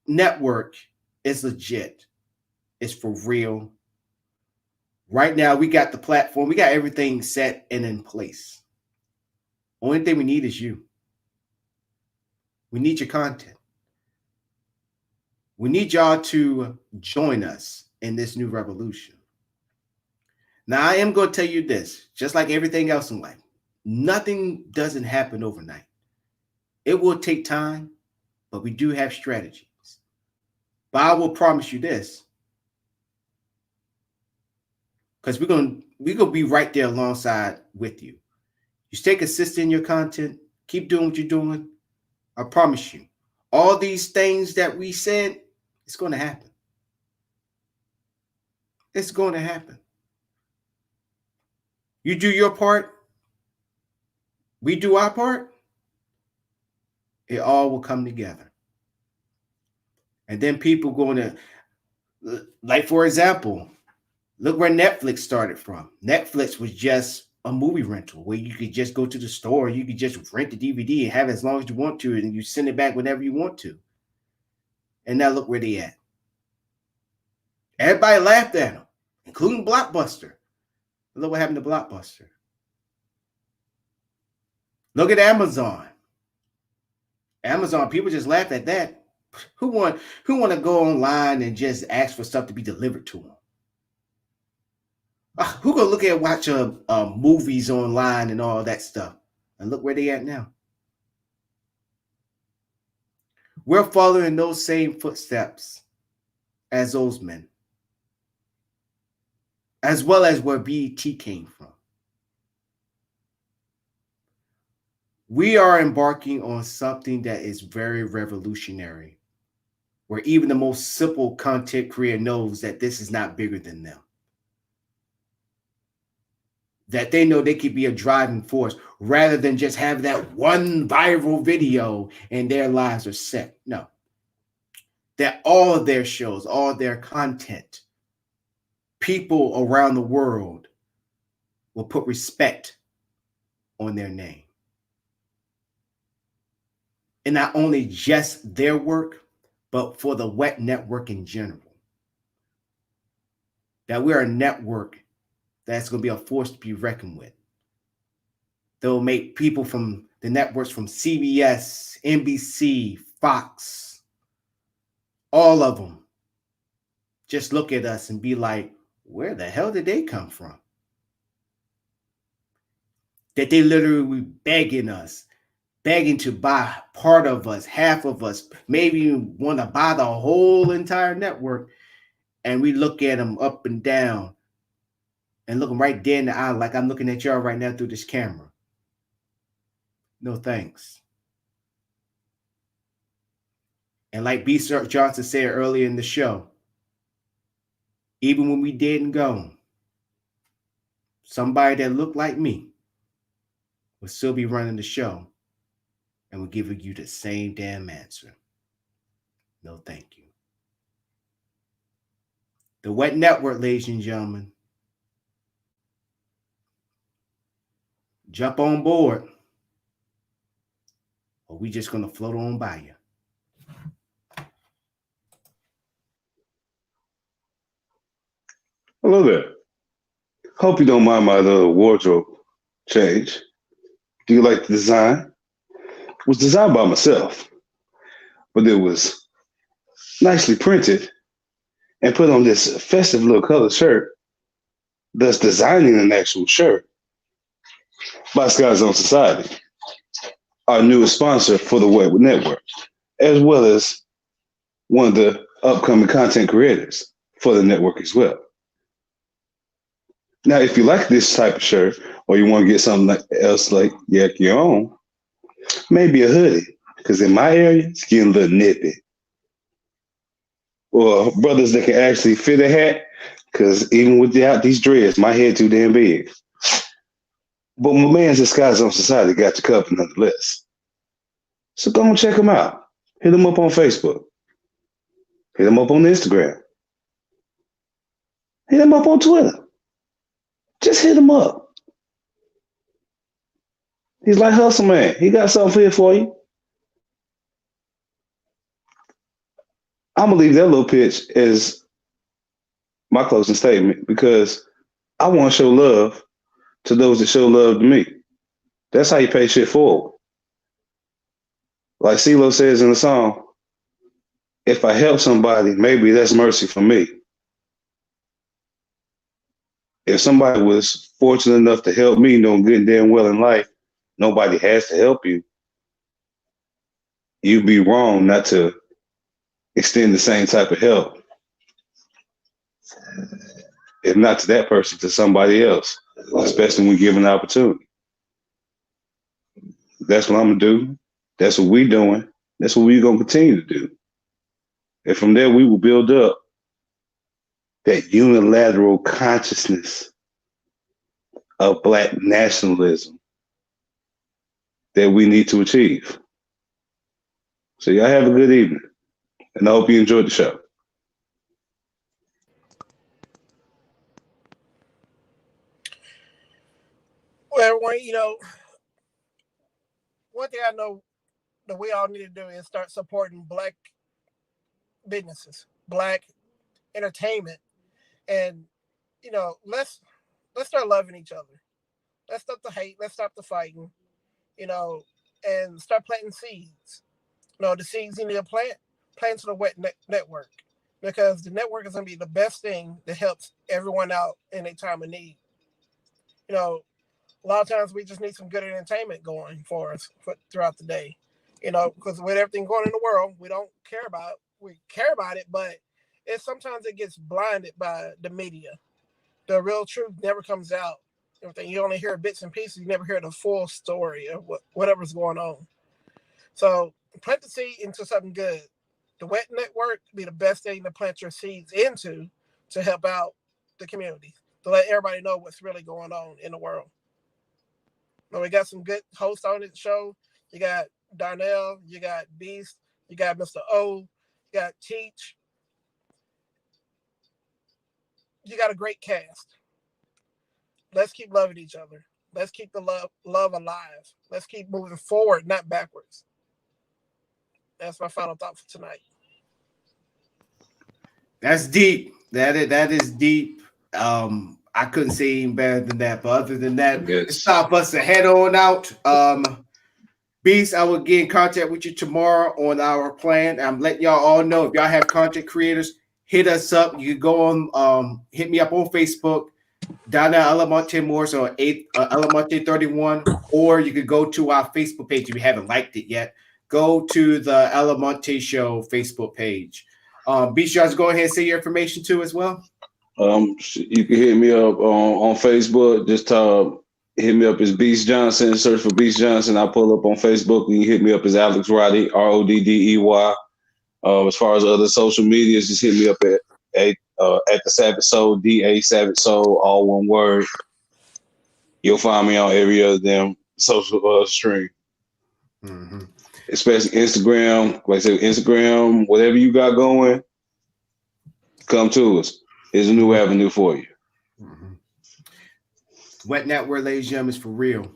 network is legit. It's for real. Right now, we got the platform. We got everything set and in place. Only thing we need is you. We need your content. We need y'all to join us in this new revolution. Now, I am going to tell you this, just like everything else in life, nothing doesn't happen overnight. It will take time, but we do have strategies. But I will promise you this, because we're gonna be right there alongside with you. You stay consistent in your content, keep doing what you're doing. I promise you, all these things that we said, it's going to happen. It's going to happen. You do your part, we do our part, it all will come together. And then people going to, like, for example, look where Netflix started from. Netflix was just a movie rental where you could just go to the store, you could just rent the DVD and have it as long as you want to, and you send it back whenever you want to. And now look where they at. Everybody laughed at them, including Blockbuster. Look what happened to Blockbuster. Look at Amazon. Amazon, people just laughed at that. Who want to go online and just ask for stuff to be delivered to them? Who gonna watch movies online and all that stuff? And look where they at now. We're following those same footsteps as those men, as well as where BET came from. We are embarking on something that is very revolutionary, where even the most simple content creator knows that this is not bigger than them. That they know they could be a driving force rather than just have that one viral video and their lives are set. No. That all of their shows, all their content, people around the world will put respect on their name. And not only just their work, but for the WET Network in general. That we're a network that's going to be a force to be reckoned with. They'll make people from the networks from CBS, NBC, Fox, all of them just look at us and be like, where the hell did they come from? That they literally begging to buy part of us, half of us, maybe want to buy the whole entire network. And we look at them up and down and look them right dead in the eye like I'm looking at y'all right now through this camera. No thanks. And like B. Sir Johnson said earlier in the show, even when we dead and gone, somebody that looked like me will still be running the show and will give you the same damn answer. No, thank you. The WET Network, ladies and gentlemen. Jump on board, or we just going to float on by you. Hello there. Hope you don't mind my little wardrobe change. Do you like the design? It was designed by myself, but it was nicely printed and put on this festive little color shirt, thus designing an actual shirt by Sky Zone Society, our newest sponsor for the WET Network, as well as one of the upcoming content creators for the network as well. Now, if you like this type of shirt, or you want to get something else like your own, maybe a hoodie, because in my area, it's getting a little nippy. Or brothers that can actually fit a hat, because even without these dreads, my head too damn big. But my man's at Sky Zone Society got you covered nonetheless. So go and check them out. Hit them up on Facebook. Hit them up on Instagram. Hit them up on Twitter. Just hit him up. He's like, hustle man. He got something here for you. I'm going to leave that little pitch as my closing statement because I want to show love to those that show love to me. That's how you pay shit forward. Like CeeLo says in the song, if I help somebody, maybe that's mercy for me. If somebody was fortunate enough to help me, knowing good and damn well in life, nobody has to help you. You'd be wrong not to extend the same type of help. If not to that person, to somebody else, especially when given the opportunity. That's what I'm going to do. That's what we're doing. That's what we're going to continue to do. And from there, we will build up that unilateral consciousness of Black nationalism that we need to achieve. So y'all have a good evening, and I hope you enjoyed the show. Well, everyone, one thing I know that we all need to do is start supporting Black businesses, Black entertainment, and let's start loving each other. Let's stop the hate. Let's stop the fighting. And start planting seeds. The seeds you need to plant to the Wet Network, because the network is going to be the best thing that helps everyone out in a time of need. A lot of times we just need some good entertainment going for us throughout the day. Because with everything going in the world, we don't care about. We care about it, but sometimes it gets blinded by the media. The real truth never comes out. Everything you only hear bits and pieces. You never hear the full story of whatever's going on. So plant the seed into something good. The Wet Network be the best thing to plant your seeds into to help out the community, to let everybody know what's really going on in the world. We got some good hosts on the show. You got Darnell, you got Beast, you got Mr. O, you got Teach. You got a great cast. Let's keep loving each other. Let's keep the love alive. Let's keep moving forward, not backwards. That's my final thought for tonight. That's deep. That is deep. I couldn't say even better than that. But other than that, it's time for us to head on out. Beast, I will get in contact with you tomorrow on our plan. I'm letting y'all all know, if y'all have content creators, hit us up. You can go on, hit me up on Facebook, Donnell Alamonte Morris on Alamonte 31, or you could go to our Facebook page if you haven't liked it yet. Go to the Alamonte Show Facebook page. Beast, y'all go ahead and say your information too as well. You can hit me up on Facebook. Just hit me up as Beast Johnson. Search for Beast Johnson. I pull up on Facebook. You can hit me up as Alex Roddy, Roddey. As far as other social medias, just hit me up at the Savage Soul, DA Savage Soul, all one word. You'll find me on every other damn social stream. Mm-hmm. Especially Instagram. Like I said, Instagram, whatever you got going, come to us. There's a new avenue for you. Mm-hmm. Wet Network, ladies and gentlemen, is for real.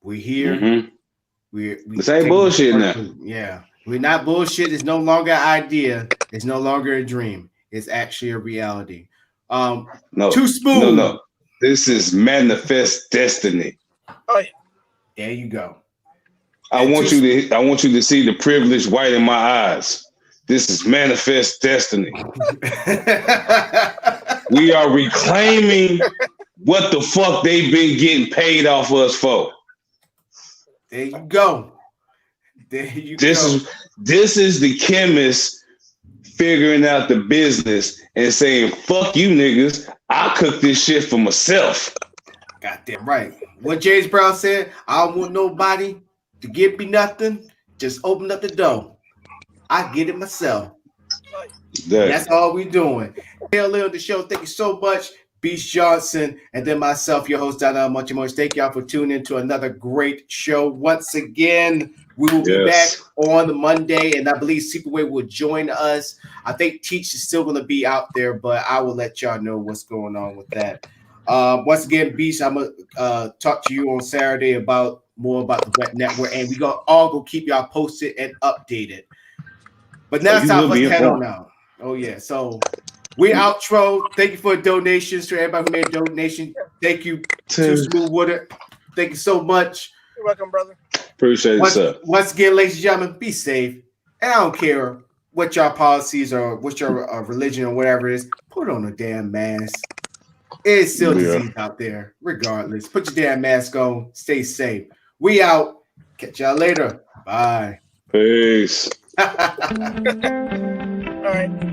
We're here. Mm-hmm. This ain't bullshit now. Yeah. We're not bullshit. It's no longer an idea. It's no longer a dream. It's actually a reality. No, Too smooth. No. This is manifest destiny. Oh yeah. There you go. I want you to see the privilege white in my eyes. This is manifest destiny. We are reclaiming what the fuck they've been getting paid off us for. There you go. This is the chemist figuring out the business and saying, fuck you niggas, I cook this shit for myself. Goddamn right. What James Brown said, I don't want nobody to give me nothing. Just open up the door. I get it myself. That's all we doing. Lil the show. Thank you so much, Beast Johnson, and then myself, your host, Donnell Much More. Thank y'all for tuning in to another great show. Once again, we will be back on the Monday, and I believe Superway will join us. I think Teach is still going to be out there, but I will let y'all know what's going on with that. Once again, Beast, I'm going to talk to you on Saturday about more about the Wet Network, and we're all going to keep y'all posted and updated. But now it's time for us to head on out. Oh, yeah. So we outro. Thank you for donations to everybody who made a donation. Thank you to Smooth Water. Thank you so much. You're welcome, brother. Appreciate it, sir. Once again, ladies and gentlemen, be safe. And I don't care what your policies or what your religion or whatever it is. Put on a damn mask. It's still disease out there, regardless. Put your damn mask on. Stay safe. We out. Catch y'all later. Bye. Peace. All right.